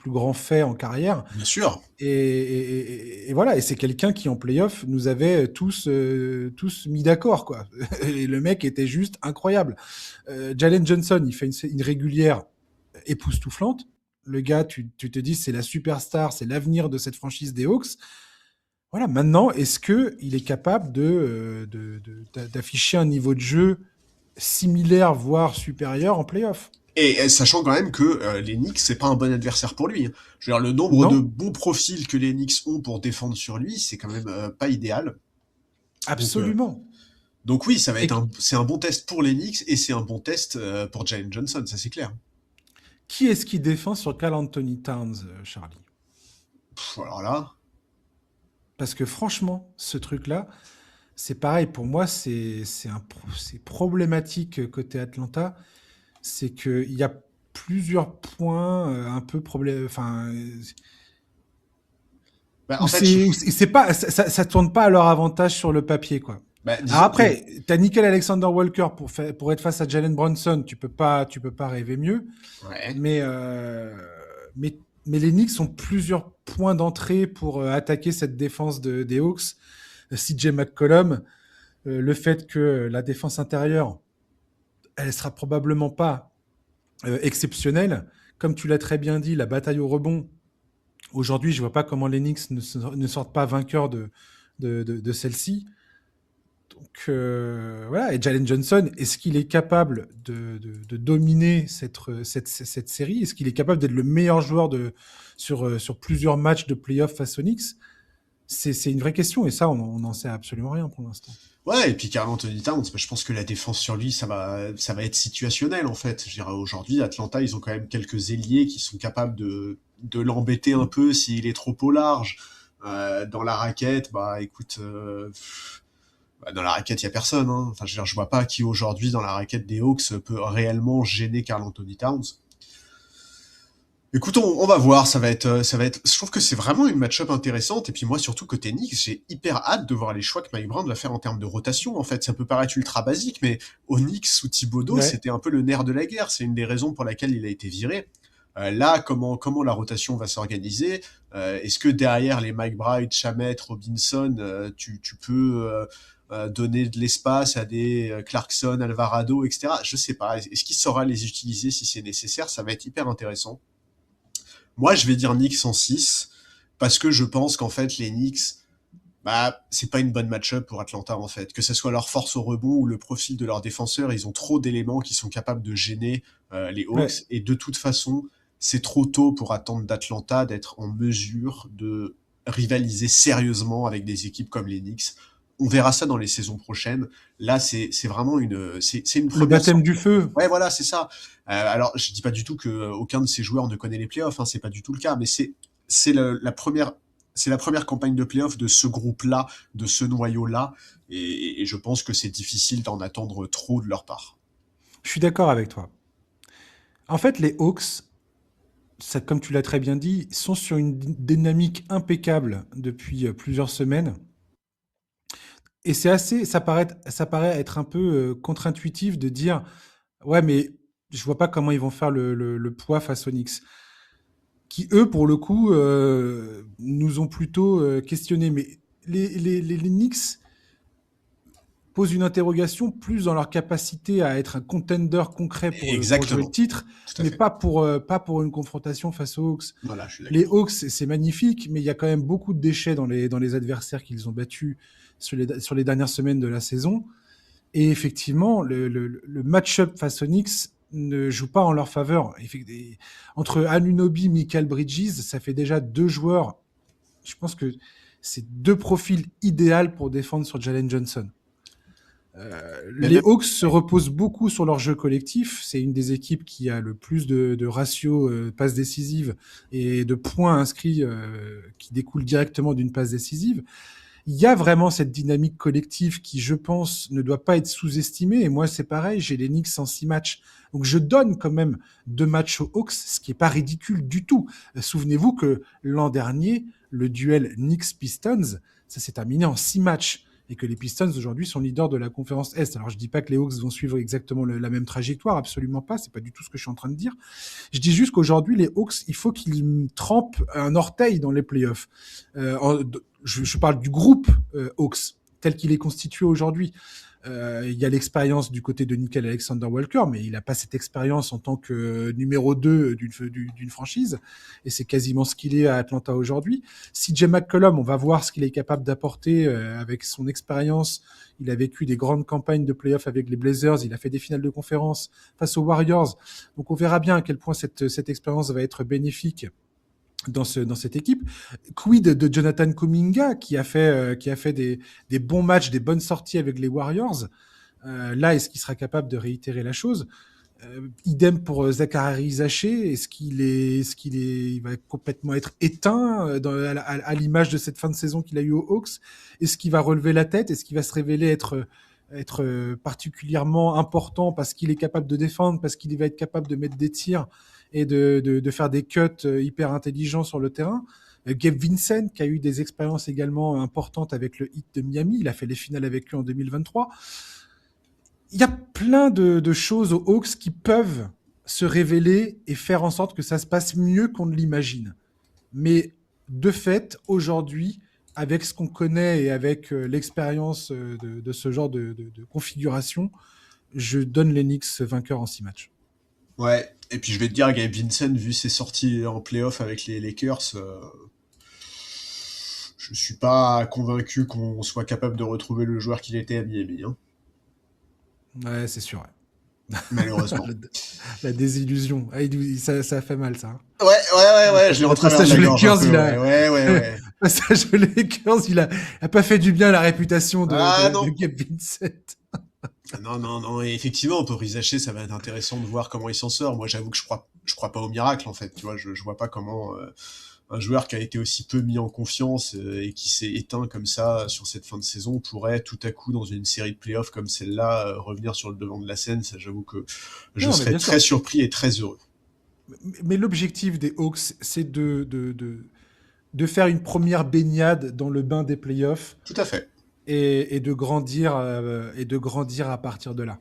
grand fait en carrière. Bien sûr. Et voilà, et c'est quelqu'un qui en playoff nous avait tous mis d'accord, quoi. Et le mec était juste incroyable. Jalen Johnson, il fait une régulière époustouflante. Le gars, tu te dis, c'est la superstar, c'est l'avenir de cette franchise des Hawks. Voilà, maintenant, est-ce qu'il est capable d'afficher un niveau de jeu similaire, voire supérieur en playoff? Et sachant quand même que les Knicks, c'est pas un bon adversaire pour lui, hein. Je veux dire, le nombre de Non, bons profils que les Knicks ont pour défendre sur lui, c'est quand même pas idéal. Donc, euh, absolument. donc oui, Et c'est un bon test pour les Knicks et c'est un bon test pour Jalen Johnson, ça c'est clair. qui est-ce qui défend sur Karl Anthony Towns, Charlie? Alors là, Parce que franchement, ce truc-là, c'est pareil, pour moi, c'est problématique côté Atlanta. C'est qu'il y a plusieurs points un peu problème, enfin, bah, où en fait, je- c'est pas, ça tourne pas à leur avantage sur le papier, quoi. bah, Alors disons que après, t'as Nickel Alexander Walker pour être face à Jalen Brunson, tu peux pas rêver mieux. ouais. Mais, mais les Knicks ont plusieurs points d'entrée pour attaquer cette défense des Hawks. CJ McCollum, le fait que la défense intérieure, elle sera probablement pas exceptionnelle. Comme tu l'as très bien dit, la bataille au rebond, aujourd'hui, je vois pas comment les Knicks ne sortent pas vainqueurs de celle-ci. Donc voilà, et Jalen Johnson, est-ce qu'il est capable de dominer cette série? Est-ce qu'il est capable d'être le meilleur joueur sur plusieurs matchs de playoff face aux Knicks? C'est une vraie question, et ça, on n'en sait absolument rien pour l'instant. Ouais, et puis Karl Anthony Towns, bah, je pense que la défense sur lui, ça va être situationnel en fait. Je dirais aujourd'hui, Atlanta, ils ont quand même quelques ailiers qui sont capables de l'embêter un peu s'il est trop au large. Dans la raquette, bah écoute, bah, dans la raquette, il y a personne, hein. Enfin, je veux dire, je vois pas qui aujourd'hui dans la raquette des Hawks peut réellement gêner Karl Anthony Towns. Écoute, on va voir, ça va être. Je trouve que c'est vraiment une match-up intéressante. Et puis moi, surtout côté Knicks, j'ai hyper hâte de voir les choix que Mike Brown va faire en termes de rotation. En fait, ça peut paraître ultra basique, mais au Knicks sous Thibodeau, Ouais. c'était un peu le nerf de la guerre. C'est une des raisons pour laquelle il a été viré. Là, comment la rotation va s'organiser? Est-ce que derrière les Mike Bright, Shamet, Robinson, tu peux donner de l'espace à des Clarkson, Alvarado, etc. Je sais pas. Est-ce qu'il saura les utiliser si c'est nécessaire? Ça va être hyper intéressant. Moi, je vais dire Knicks en 6 parce que je pense qu'en fait, les Knicks, bah, c'est pas une bonne match-up pour Atlanta, en fait. Que ce soit leur force au rebond ou le profil de leurs défenseurs, ils ont trop d'éléments qui sont capables de gêner les Ouais. Hawks. Et de toute façon, c'est trop tôt pour attendre d'Atlanta d'être en mesure de rivaliser sérieusement avec des équipes comme les Knicks. On verra ça dans les saisons prochaines. Là, c'est vraiment c'est une Le première baptême sortie. du feu. Ouais, voilà, c'est ça. Alors, je dis pas du tout que aucun de ces joueurs ne connaît les playoffs, hein, c'est pas du tout le cas, mais la première c'est la première campagne de playoffs de ce groupe-là, de ce noyau-là, et je pense que c'est difficile d'en attendre trop de leur part. Je suis d'accord avec toi. En fait, les Hawks, ça, comme tu l'as très bien dit, sont sur une dynamique impeccable depuis plusieurs semaines. Et ça paraît être un peu contre-intuitif de dire, ouais, mais je vois pas comment ils vont faire le poids face aux Knicks, qui eux, pour le coup, nous ont plutôt questionné. Mais les Knicks posent une interrogation plus dans leur capacité à être un contender concret pour jouer le Exactement, titre, tout à mais fait. pas pour une confrontation face aux Hawks. Voilà, je suis Les d'accord. Hawks, c'est magnifique, mais il y a quand même beaucoup de déchets dans les adversaires qu'ils ont battus sur les dernières semaines de la saison. Et effectivement, le match-up face aux Knicks ne joue pas en leur faveur. Entre Anunoby, Michael Bridges, ça fait déjà deux joueurs. Je pense que c'est deux profils idéaux pour défendre sur Jalen Johnson. Mais Les même, Hawks se reposent beaucoup sur leur jeu collectif. C'est une des équipes qui a le plus de ratios passes décisives et de points inscrits qui découlent directement d'une passe décisive. Il y a vraiment cette dynamique collective qui, je pense, ne doit pas être sous-estimée. Et moi, c'est pareil, j'ai les Knicks en 6 matchs. Donc, je donne quand même 2 matchs aux Hawks, ce qui n'est pas ridicule du tout. Souvenez-vous que l'an dernier, le duel Knicks-Pistons, ça s'est terminé en 6 matchs. Et que les Pistons, aujourd'hui, sont leaders de la conférence Est. Alors, je ne dis pas que les Hawks vont suivre exactement la même trajectoire, absolument pas. C'est pas du tout ce que je suis en train de dire. Je dis juste qu'aujourd'hui, les Hawks, il faut qu'ils trempent un orteil dans les playoffs. Je parle du groupe Hawks tel qu'il est constitué aujourd'hui. Il y a l'expérience du côté de Nickel Alexander-Walker, mais il n'a pas cette expérience en tant que numéro 2 d'une franchise, et c'est quasiment ce qu'il est à Atlanta aujourd'hui. CJ McCollum, on va voir ce qu'il est capable d'apporter avec son expérience. Il a vécu des grandes campagnes de playoffs avec les Blazers, il a fait des finales de conférence face aux Warriors, donc on verra bien à quel point cette expérience va être bénéfique dans cette équipe. Quid de Jonathan Kuminga qui a fait des bons matchs, des bonnes sorties avec les Warriors. Là, est-ce qu'il sera capable de réitérer la chose? Idem pour Zachary Zaché. Il va complètement être éteint à l'image de cette fin de saison qu'il a eu aux Hawks? Est-ce qu'il va relever la tête? Est-ce qu'il va se révéler être particulièrement important parce qu'il est capable de défendre, parce qu'il va être capable de mettre des tirs et de faire des cuts hyper intelligents sur le terrain? Gabe Vincent, qui a eu des expériences également importantes avec le Heat de Miami, il a fait les finales avec lui en 2023. Il y a plein de choses aux Hawks qui peuvent se révéler et faire en sorte que ça se passe mieux qu'on ne l'imagine. Mais de fait, aujourd'hui, avec ce qu'on connaît et avec l'expérience de ce genre de configuration, je donne les Knicks vainqueurs en 6 matchs. Ouais, et puis je vais te dire, Gabe Vincent, vu ses sorties en playoff avec les Lakers, je suis pas convaincu qu'on soit capable de retrouver le joueur qu'il était à Miami. Hein. Ouais, c'est sûr. Ouais. Malheureusement. La désillusion. Ça fait mal, ça. Ouais, je l'ai rentré à la gorge un peu. Ouais. Passage aux Lakers, il a pas fait du bien à la réputation de non. Gabe Vincent. Non, et effectivement, pour Rizaché, ça va être intéressant de voir comment il s'en sort. Moi, j'avoue que je crois pas au miracle, en fait. Tu vois, je vois pas comment un joueur qui a été aussi peu mis en confiance et qui s'est éteint comme ça sur cette fin de saison pourrait tout à coup, dans une série de playoffs comme celle-là, revenir sur le devant de la scène. Ça, j'avoue que je serais très surpris et très heureux. Mais l'objectif des Hawks, c'est de faire une première baignade dans le bain des playoffs. Tout à fait. Et de grandir à partir de là.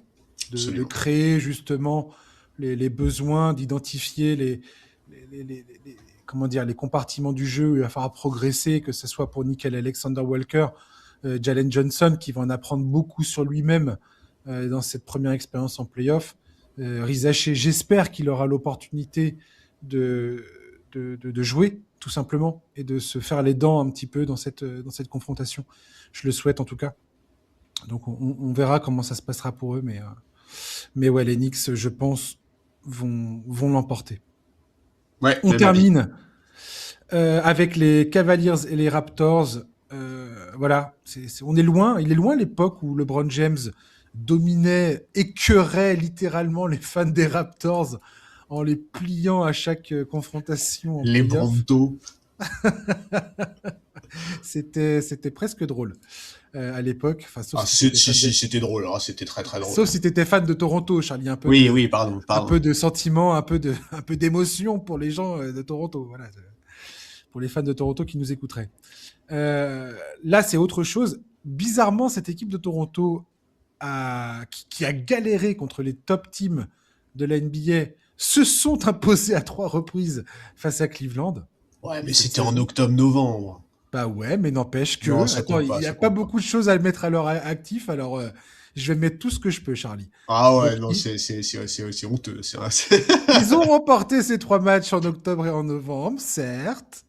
De créer justement les besoins, d'identifier les compartiments du jeu où il va falloir progresser, que ce soit pour Nickel Alexander-Walker, Jalen Johnson, qui va en apprendre beaucoup sur lui-même dans cette première expérience en playoff. Rizaché, j'espère qu'il aura l'opportunité de jouer, tout simplement, et de se faire les dents un petit peu dans cette confrontation. Je le souhaite en tout cas. Donc on verra comment ça se passera pour eux, mais ouais, les Knicks, je pense, vont l'emporter. Ouais, on termine avec les Cavaliers et les Raptors. Voilà, il est loin l'époque où LeBron James dominait, écœurait littéralement les fans des Raptors en les pliant à chaque confrontation. Les Brontos. C'était presque drôle à l'époque. Enfin, c'était drôle, hein, c'était très très drôle. Sauf si t'étais fan de Toronto, Charlie, un peu. Oui, pardon. Un peu de sentiment, un peu d'émotion pour les gens de Toronto, voilà, pour les fans de Toronto qui nous écouteraient. Là, c'est autre chose. Bizarrement, cette équipe de Toronto qui a galéré contre les top teams de la NBA se sont imposés à 3 reprises face à Cleveland. Ouais, mais c'était en octobre-novembre. Bah ouais, mais n'empêche que il n'y a pas beaucoup de choses à mettre à leur actif, alors je vais mettre tout ce que je peux, Charlie. Ah ouais, donc, c'est honteux. Ils ont remporté ces 3 matchs en octobre et en novembre, certes.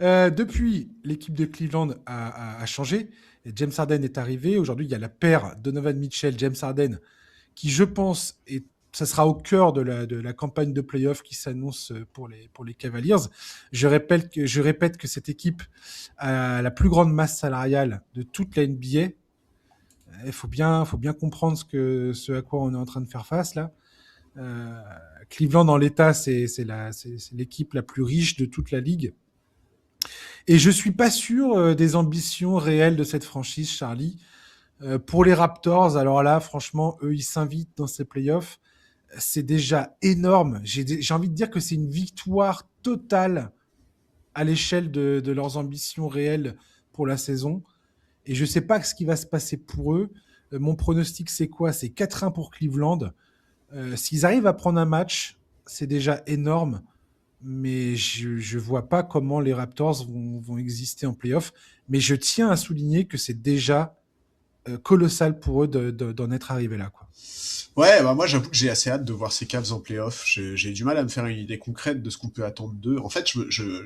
Depuis, l'équipe de Cleveland a changé. Et James Harden est arrivé. Aujourd'hui, il y a la paire Donovan Mitchell, James Harden, qui, je pense, ça sera au cœur de la campagne de playoff qui s'annonce pour les Cavaliers. Je répète que cette équipe a la plus grande masse salariale de toute la NBA. Il faut bien comprendre ce à quoi on est en train de faire face là. Cleveland, en l'état, c'est l'équipe la plus riche de toute la ligue. Et je suis pas sûr des ambitions réelles de cette franchise, Charlie. Pour les Raptors, alors là, franchement, eux, ils s'invitent dans ces playoffs. C'est déjà énorme. J'ai envie de dire que c'est une victoire totale à l'échelle de leurs ambitions réelles pour la saison. Et je sais pas ce qui va se passer pour eux. Mon pronostic, c'est quoi? C'est 4-1 pour Cleveland. S'ils arrivent à prendre un match, c'est déjà énorme. Mais je vois pas comment les Raptors vont exister en playoff. Mais je tiens à souligner que c'est déjà colossal pour eux d'en être arrivés là, quoi. Ouais, bah moi j'avoue que j'ai assez hâte de voir ces Cavs en playoff. J'ai du mal à me faire une idée concrète de ce qu'on peut attendre d'eux. En fait,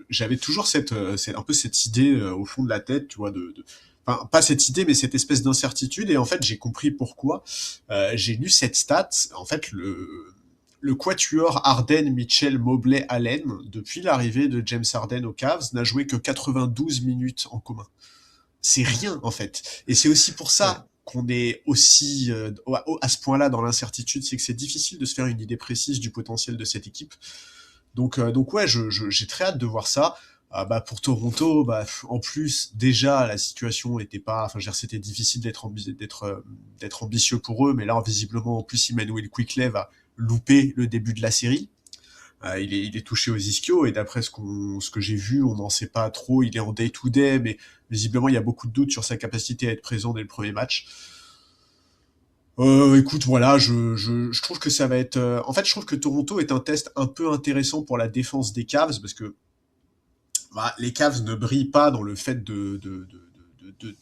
j'avais toujours un peu cette idée au fond de la tête, tu vois, enfin, pas cette idée, mais cette espèce d'incertitude. Et en fait, j'ai compris pourquoi. J'ai lu cette stat. En fait, le quatuor Harden, Mitchell, Mobley, Allen, depuis l'arrivée de James Harden aux Cavs, n'a joué que 92 minutes en commun. C'est rien en fait. Et c'est aussi pour Ouais. ça qu'on est aussi à ce point-là dans l'incertitude, c'est que c'est difficile de se faire une idée précise du potentiel de cette équipe. Donc ouais, j'ai très hâte de voir ça. Bah pour Toronto, bah en plus déjà la situation était pas, enfin je veux dire, c'était difficile d'être ambitieux pour eux, mais là visiblement en plus Immanuel Quickley va louper le début de la série. Il est touché aux ischios et d'après ce que j'ai vu, on n'en sait pas trop. Il est en day-to-day, mais visiblement il y a beaucoup de doutes sur sa capacité à être présent dès le premier match. Écoute, voilà, je trouve que ça va être. En fait, je trouve que Toronto est un test un peu intéressant pour la défense des Cavs parce que bah, les Cavs ne brillent pas dans le fait de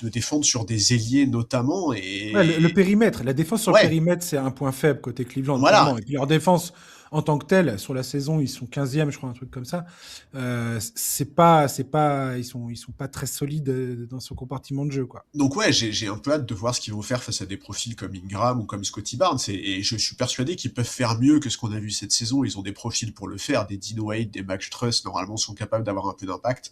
défendre sur des ailiers notamment Ouais, le et périmètre, la défense sur le ouais, périmètre, c'est un point faible côté Cleveland, voilà. clairement. Et puis leur défense en tant que telle, sur la saison, ils sont 15e, je crois, un truc comme ça. Ils sont pas très solides dans ce compartiment de jeu, quoi. Donc ouais, j'ai un peu hâte de voir ce qu'ils vont faire face à des profils comme Ingram ou comme Scotty Barnes, et je suis persuadé qu'ils peuvent faire mieux que ce qu'on a vu cette saison. Ils ont des profils pour le faire, des Dean Wade, des Max Truss, normalement sont capables d'avoir un peu d'impact.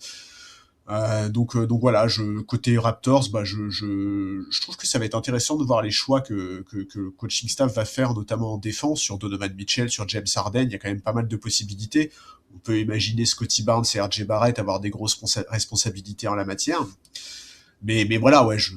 Donc voilà, côté Raptors, bah je trouve que ça va être intéressant de voir les choix que le coaching staff va faire, notamment en défense, sur Donovan Mitchell, sur James Harden. Il y a quand même pas mal de possibilités. On peut imaginer Scotty Barnes et RJ Barrett avoir des grosses responsabilités en la matière. Mais voilà, ouais, je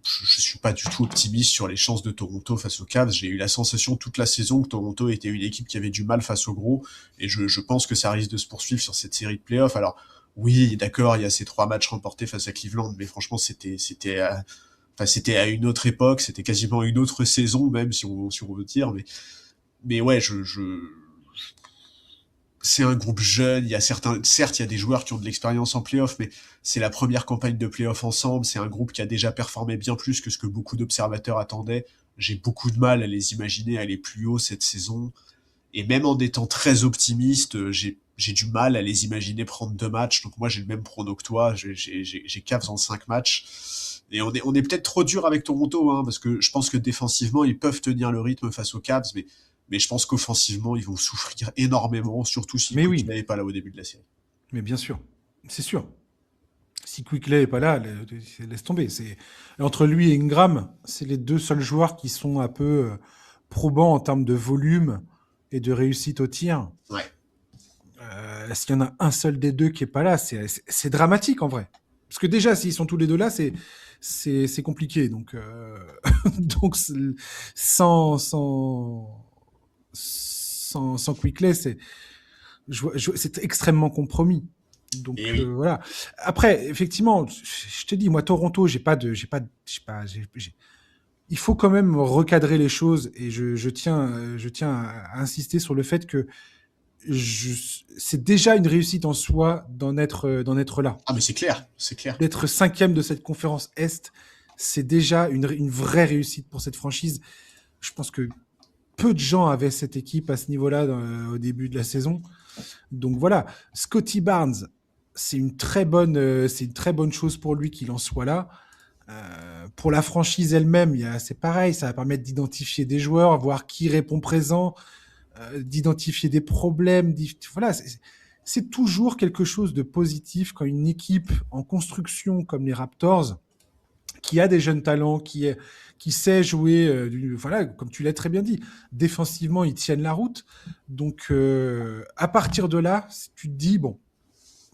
suis pas du tout optimiste sur les chances de Toronto face aux Cavs. J'ai eu la sensation toute la saison que Toronto était une équipe qui avait du mal face aux gros, et je pense que ça risque de se poursuivre sur cette série de playoffs. Alors oui, d'accord, il y a ces 3 matchs remportés face à Cleveland, mais franchement c'était à une autre époque, c'était quasiment une autre saison même si on veut dire, mais ouais, c'est un groupe jeune, certes, il y a des joueurs qui ont de l'expérience en playoff, mais c'est la première campagne de playoff ensemble, c'est un groupe qui a déjà performé bien plus que ce que beaucoup d'observateurs attendaient. J'ai beaucoup de mal à les imaginer aller plus haut cette saison, et même en étant très optimiste, j'ai du mal à les imaginer prendre 2 matchs, donc moi j'ai le même prono que toi, j'ai Cavs en 5 matchs, et on est peut-être trop dur avec Toronto, hein, parce que je pense que défensivement, ils peuvent tenir le rythme face aux Cavs, mais je pense qu'offensivement, ils vont souffrir énormément, surtout si Mais oui, Quickly n'est pas là au début de la série. mais bien sûr, c'est sûr. Si Quickley est pas là, laisse tomber. Entre lui et Ingram, c'est les deux seuls joueurs qui sont un peu probants en termes de volume et de réussite au tir. Ouais. S'il y en a un seul des deux qui est pas là, c'est dramatique en vrai. Parce que déjà, s'ils sont tous les deux là, c'est compliqué. Donc, donc sans, sans Quickley, c'est extrêmement compromis. Donc Et oui. voilà. Après, effectivement, je te dis, moi, Toronto, il faut quand même recadrer les choses et je tiens à insister sur le fait que c'est déjà une réussite en soi d'en être là. Ah, mais c'est clair, c'est clair. D'être 5e de cette conférence Est, c'est déjà une vraie réussite pour cette franchise. Je pense que peu de gens avaient cette équipe à ce niveau-là au début de la saison. Donc voilà, Scotty Barnes, c'est une très bonne chose pour lui qu'il en soit là. Pour la franchise elle-même, c'est pareil, ça va permettre d'identifier des joueurs, voir qui répond présent, d'identifier des problèmes. Voilà, c'est toujours quelque chose de positif quand une équipe en construction comme les Raptors, qui a des jeunes talents, qui sait jouer, voilà, comme tu l'as très bien dit, défensivement, ils tiennent la route. Donc, à partir de là, tu te dis, bon,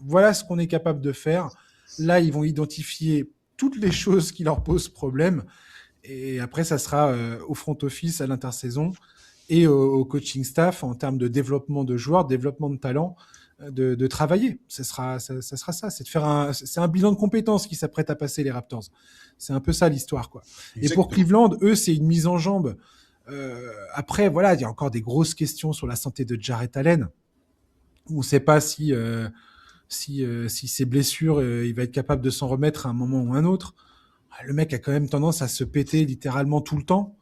voilà ce qu'on est capable de faire. Là, ils vont identifier toutes les choses qui leur posent problème. Et après, ça sera au front office, à l'intersaison et au coaching staff en termes de développement de joueurs, développement de talent, de travailler. Ça sera ça. C'est un bilan de compétences qui s'apprête à passer les Raptors. C'est un peu ça l'histoire, quoi. Et pour Exactement. Cleveland, eux, c'est une mise en jambe. Après, voilà, il y a encore des grosses questions sur la santé de Jarrett Allen. On ne sait pas si ses blessures, il va être capable de s'en remettre à un moment ou un autre. Le mec a quand même tendance à se péter littéralement tout le temps.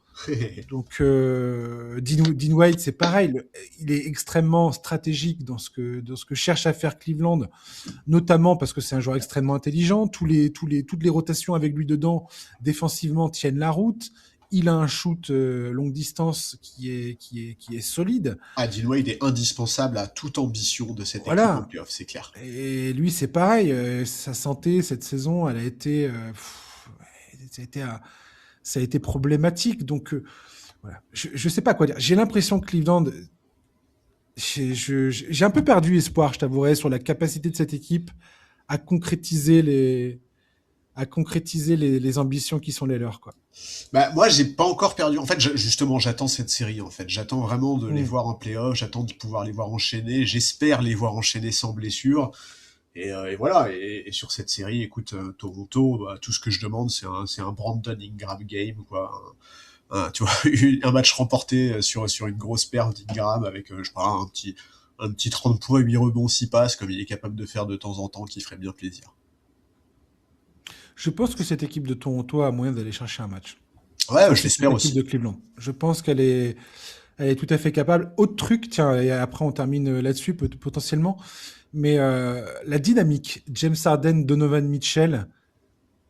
Donc, Dean White, c'est pareil. Il est extrêmement stratégique dans ce que cherche à faire Cleveland, notamment parce que c'est un joueur extrêmement intelligent. Toutes les rotations avec lui dedans, défensivement, tiennent la route. Il a un shoot longue distance qui est solide. Ah, Dean Wade est indispensable à toute ambition de cette équipe en Voilà. playoff, c'est clair. Et lui, c'est pareil. Sa santé, cette saison, elle a été, ça a été, ça a été problématique. Donc, voilà. Je sais pas quoi dire. J'ai l'impression que Cleveland, j'ai un peu perdu espoir, je t'avouerai, sur la capacité de cette équipe à concrétiser les ambitions qui sont les leurs, quoi. Bah, moi, j'ai pas encore perdu. En fait, justement, j'attends cette série, en fait. J'attends vraiment de les Mm. voir en playoff. J'attends de pouvoir les voir enchaîner. J'espère les voir enchaîner sans blessure. Et voilà. Et sur cette série, écoute, Toronto, bah, tout ce que je demande, c'est un Brandon Ingram game, quoi. Tu vois, un match remporté sur une grosse perte d'Ingram avec, je sais pas, un petit 30 points, 8 rebonds, 6 passes, comme il est capable de faire de temps en temps, qui ferait bien plaisir. Je pense que cette équipe de Toronto a moyen d'aller chercher un match Ouais, je face à cette l'espère équipe de aussi. Cleveland. Je pense elle est tout à fait capable. Autre truc, tiens, et après on termine là-dessus potentiellement, mais la dynamique James Harden, Donovan Mitchell,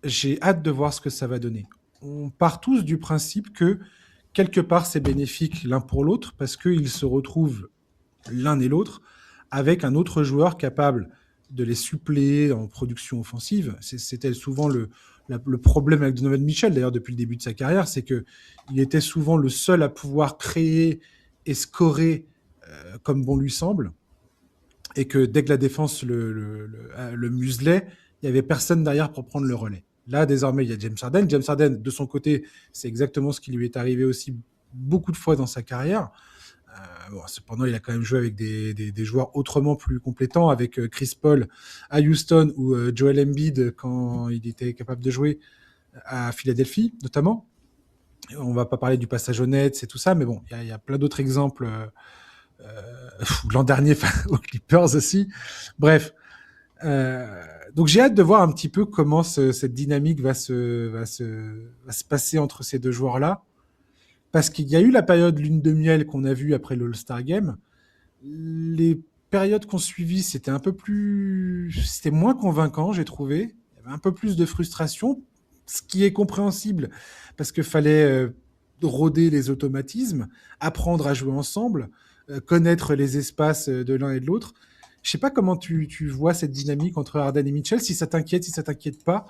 j'ai hâte de voir ce que ça va donner. On part tous du principe que quelque part c'est bénéfique l'un pour l'autre parce qu'ils se retrouvent l'un et l'autre avec un autre joueur capable de les suppléer en production offensive. C'était souvent le problème avec Donovan Mitchell, d'ailleurs depuis le début de sa carrière, c'est que il était souvent le seul à pouvoir créer et scorer comme bon lui semble, et que dès que la défense le muselait, il n'y avait personne derrière pour prendre le relais. Là, désormais, il y a James Harden. James Harden, de son côté, c'est exactement ce qui lui est arrivé aussi beaucoup de fois dans sa carrière. Bon, cependant, il a quand même joué avec des joueurs autrement plus compétents, avec Chris Paul à Houston ou Joel Embiid quand il était capable de jouer à Philadelphie, notamment. On va pas parler du passage au Nets et tout ça, mais bon, il y a plein d'autres exemples. L'an dernier aux Clippers aussi. Bref. Donc j'ai hâte de voir un petit peu comment cette dynamique va se passer entre ces deux joueurs-là. Parce qu'il y a eu la période lune de miel qu'on a vue après le All-Star Game. Les périodes qu'on suivit, c'était moins convaincant, j'ai trouvé. Il y avait un peu plus de frustration, ce qui est compréhensible parce qu'il fallait roder les automatismes, apprendre à jouer ensemble, connaître les espaces de l'un et de l'autre. Je sais pas comment tu vois cette dynamique entre Harden et Mitchell, si ça t'inquiète, si ça t'inquiète pas.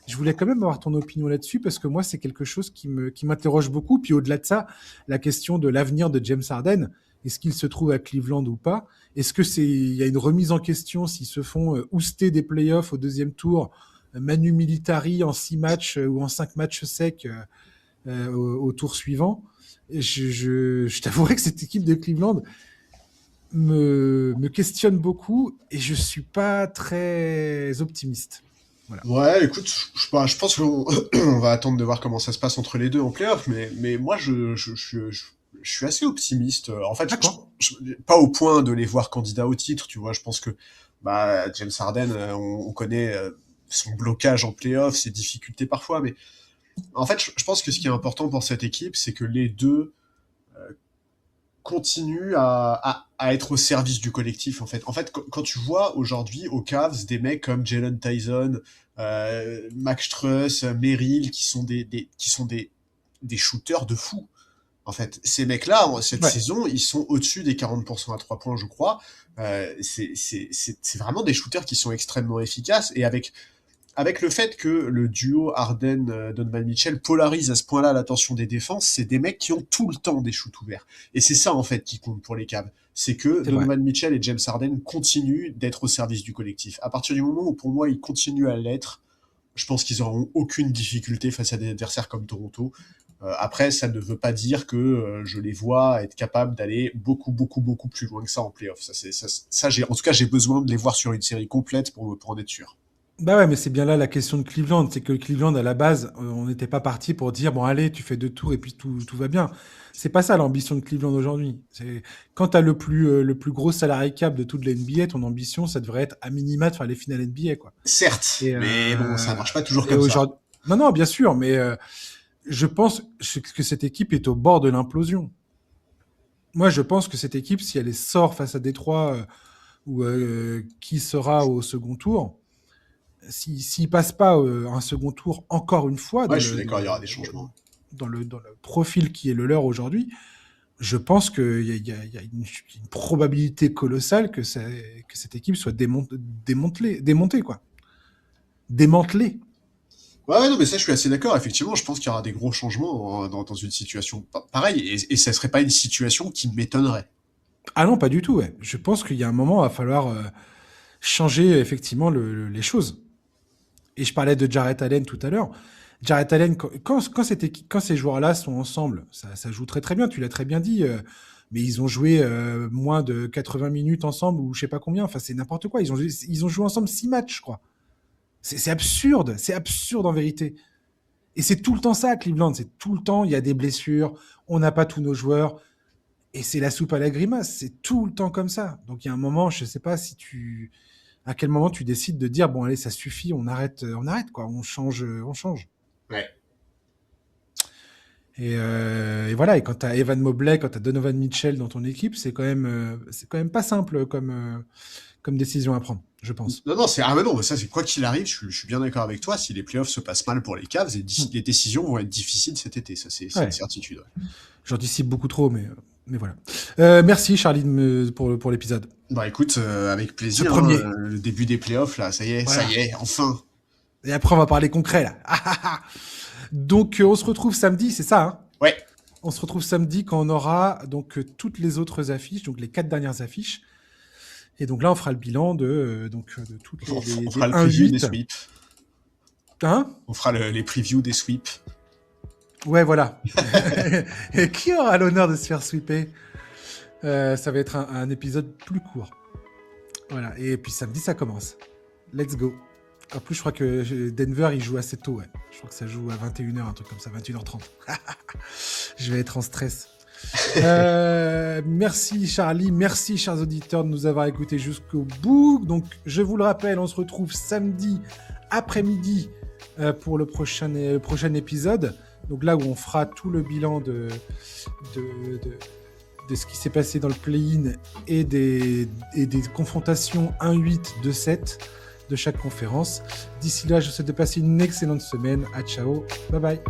Je voulais quand même avoir ton opinion là-dessus parce que moi, c'est quelque chose qui m'interroge beaucoup. Puis au-delà de ça, la question de l'avenir de James Harden, est-ce qu'il se trouve à Cleveland ou pas? Est-ce que il y a une remise en question s'ils se font ouster des playoffs au deuxième tour, Manu Militari en 6 matchs ou en 5 matchs secs au tour suivant? Je t'avouerai que cette équipe de Cleveland me questionne beaucoup et je suis pas très optimiste. Voilà. Ouais, écoute, je pense qu'on on va attendre de voir comment ça se passe entre les deux en playoff, mais moi, je suis assez optimiste. En fait, D'accord. pas au point de les voir candidats au titre, tu vois. Je pense que bah, James Harden, on connaît son blocage en playoff, ses difficultés parfois, mais en fait, je pense que ce qui est important pour cette équipe, c'est que les deux continue à être au service du collectif en fait. En fait, quand tu vois aujourd'hui aux Cavs des mecs comme Jalen Tyson, Max Strus, Merrill, qui sont des shooters de fou. En fait, ces mecs-là, cette Ouais. saison, ils sont au-dessus des 40% à 3 points, je crois. C'est vraiment des shooters qui sont extrêmement efficaces. Et avec le fait que le duo Harden-Donovan Mitchell polarise à ce point-là l'attention des défenses, c'est des mecs qui ont tout le temps des shoots ouverts. Et c'est ça, en fait, qui compte pour les Cavs. C'est que C'est vrai. Donovan Mitchell et James Harden continuent d'être au service du collectif. À partir du moment où, pour moi, ils continuent à l'être, je pense qu'ils n'auront aucune difficulté face à des adversaires comme Toronto. Après, ça ne veut pas dire que je les vois être capables d'aller beaucoup plus loin que ça en playoff. En tout cas, j'ai besoin de les voir sur une série complète pour en être sûr. Bah ouais, mais c'est bien là la question de Cleveland. C'est que Cleveland, à la base, on n'était pas parti pour dire, bon, allez, tu fais 2 tours et puis tout va bien. C'est pas ça l'ambition de Cleveland aujourd'hui. Quand tu as le plus gros salary cap de toute la NBA, ton ambition, ça devrait être à minima de faire les finales NBA, quoi. Certes, Et, mais bon, ça marche pas toujours et comme ça. Non, bien sûr, mais je pense que cette équipe est au bord de l'implosion. Moi, je pense que cette équipe, si elle sort face à Détroit ou qui sera au second tour, s'il passe pas un second tour encore une fois Ouais, je suis d'accord, il y aura des changements. dans le profil qui est le leur aujourd'hui, je pense qu'il y a une probabilité colossale que cette équipe soit démontée, quoi. Démantelée. Ouais, non, mais ça, je suis assez d'accord. Effectivement, je pense qu'il y aura des gros changements dans une situation pareille, et ça serait pas une situation qui m'étonnerait. Ah non, pas du tout, ouais. Je pense qu'il y a un moment, il va falloir changer effectivement les choses. Et je parlais de Jarrett Allen tout à l'heure. Jarrett Allen, quand ces joueurs-là sont ensemble, ça joue très très bien, tu l'as très bien dit, mais ils ont joué moins de 80 minutes ensemble ou je sais pas combien, enfin c'est n'importe quoi. Ils ont joué ensemble 6 matchs, je crois. C'est absurde en vérité. Et c'est tout le temps ça à Cleveland, c'est tout le temps, il y a des blessures, on n'a pas tous nos joueurs, et c'est la soupe à la grimace, c'est tout le temps comme ça. Donc il y a un moment, je sais pas à quel moment tu décides de dire bon allez ça suffit, on arrête quoi, on change. Ouais. Et voilà, et quand t'as Evan Mobley, quand t'as Donovan Mitchell dans ton équipe, c'est quand même pas simple comme décision à prendre, je pense. Non, mais non, mais ça, c'est quoi qu'il arrive, je suis bien d'accord avec toi. Si les playoffs se passent mal pour les Cavs, les décisions vont être difficiles cet été. Ça, c'est une certitude. Ouais. J'anticipe beaucoup trop, mais voilà. Merci Charlie pour l'épisode. Bah écoute, avec plaisir. Ce premier. Le début des playoffs, là, ça y est, enfin. Et après, on va parler concret, là. Donc, on se retrouve samedi, c'est ça, hein? Ouais. On se retrouve samedi quand on aura donc toutes les autres affiches, donc les 4 dernières affiches. Et donc là, on fera le bilan de toutes les on fera le preview des sweeps. Hein? On fera les previews des sweeps. Ouais, voilà. Et qui aura l'honneur de se faire sweeper? Ça va être un épisode plus court. Voilà. Et puis samedi, ça commence. Let's go. En plus, je crois que Denver, il joue assez tôt. Ouais. Je crois que ça joue à 21h, un truc comme ça, 21h30. Je vais être en stress. Merci Charlie, merci chers auditeurs de nous avoir écoutés jusqu'au bout. Donc, je vous le rappelle, on se retrouve samedi après-midi pour le prochain épisode. Donc là où on fera tout le bilan de ce qui s'est passé dans le play-in et des confrontations 1-8, 2-7 de chaque conférence. D'ici là, je vous souhaite de passer une excellente semaine. À ciao, bye bye.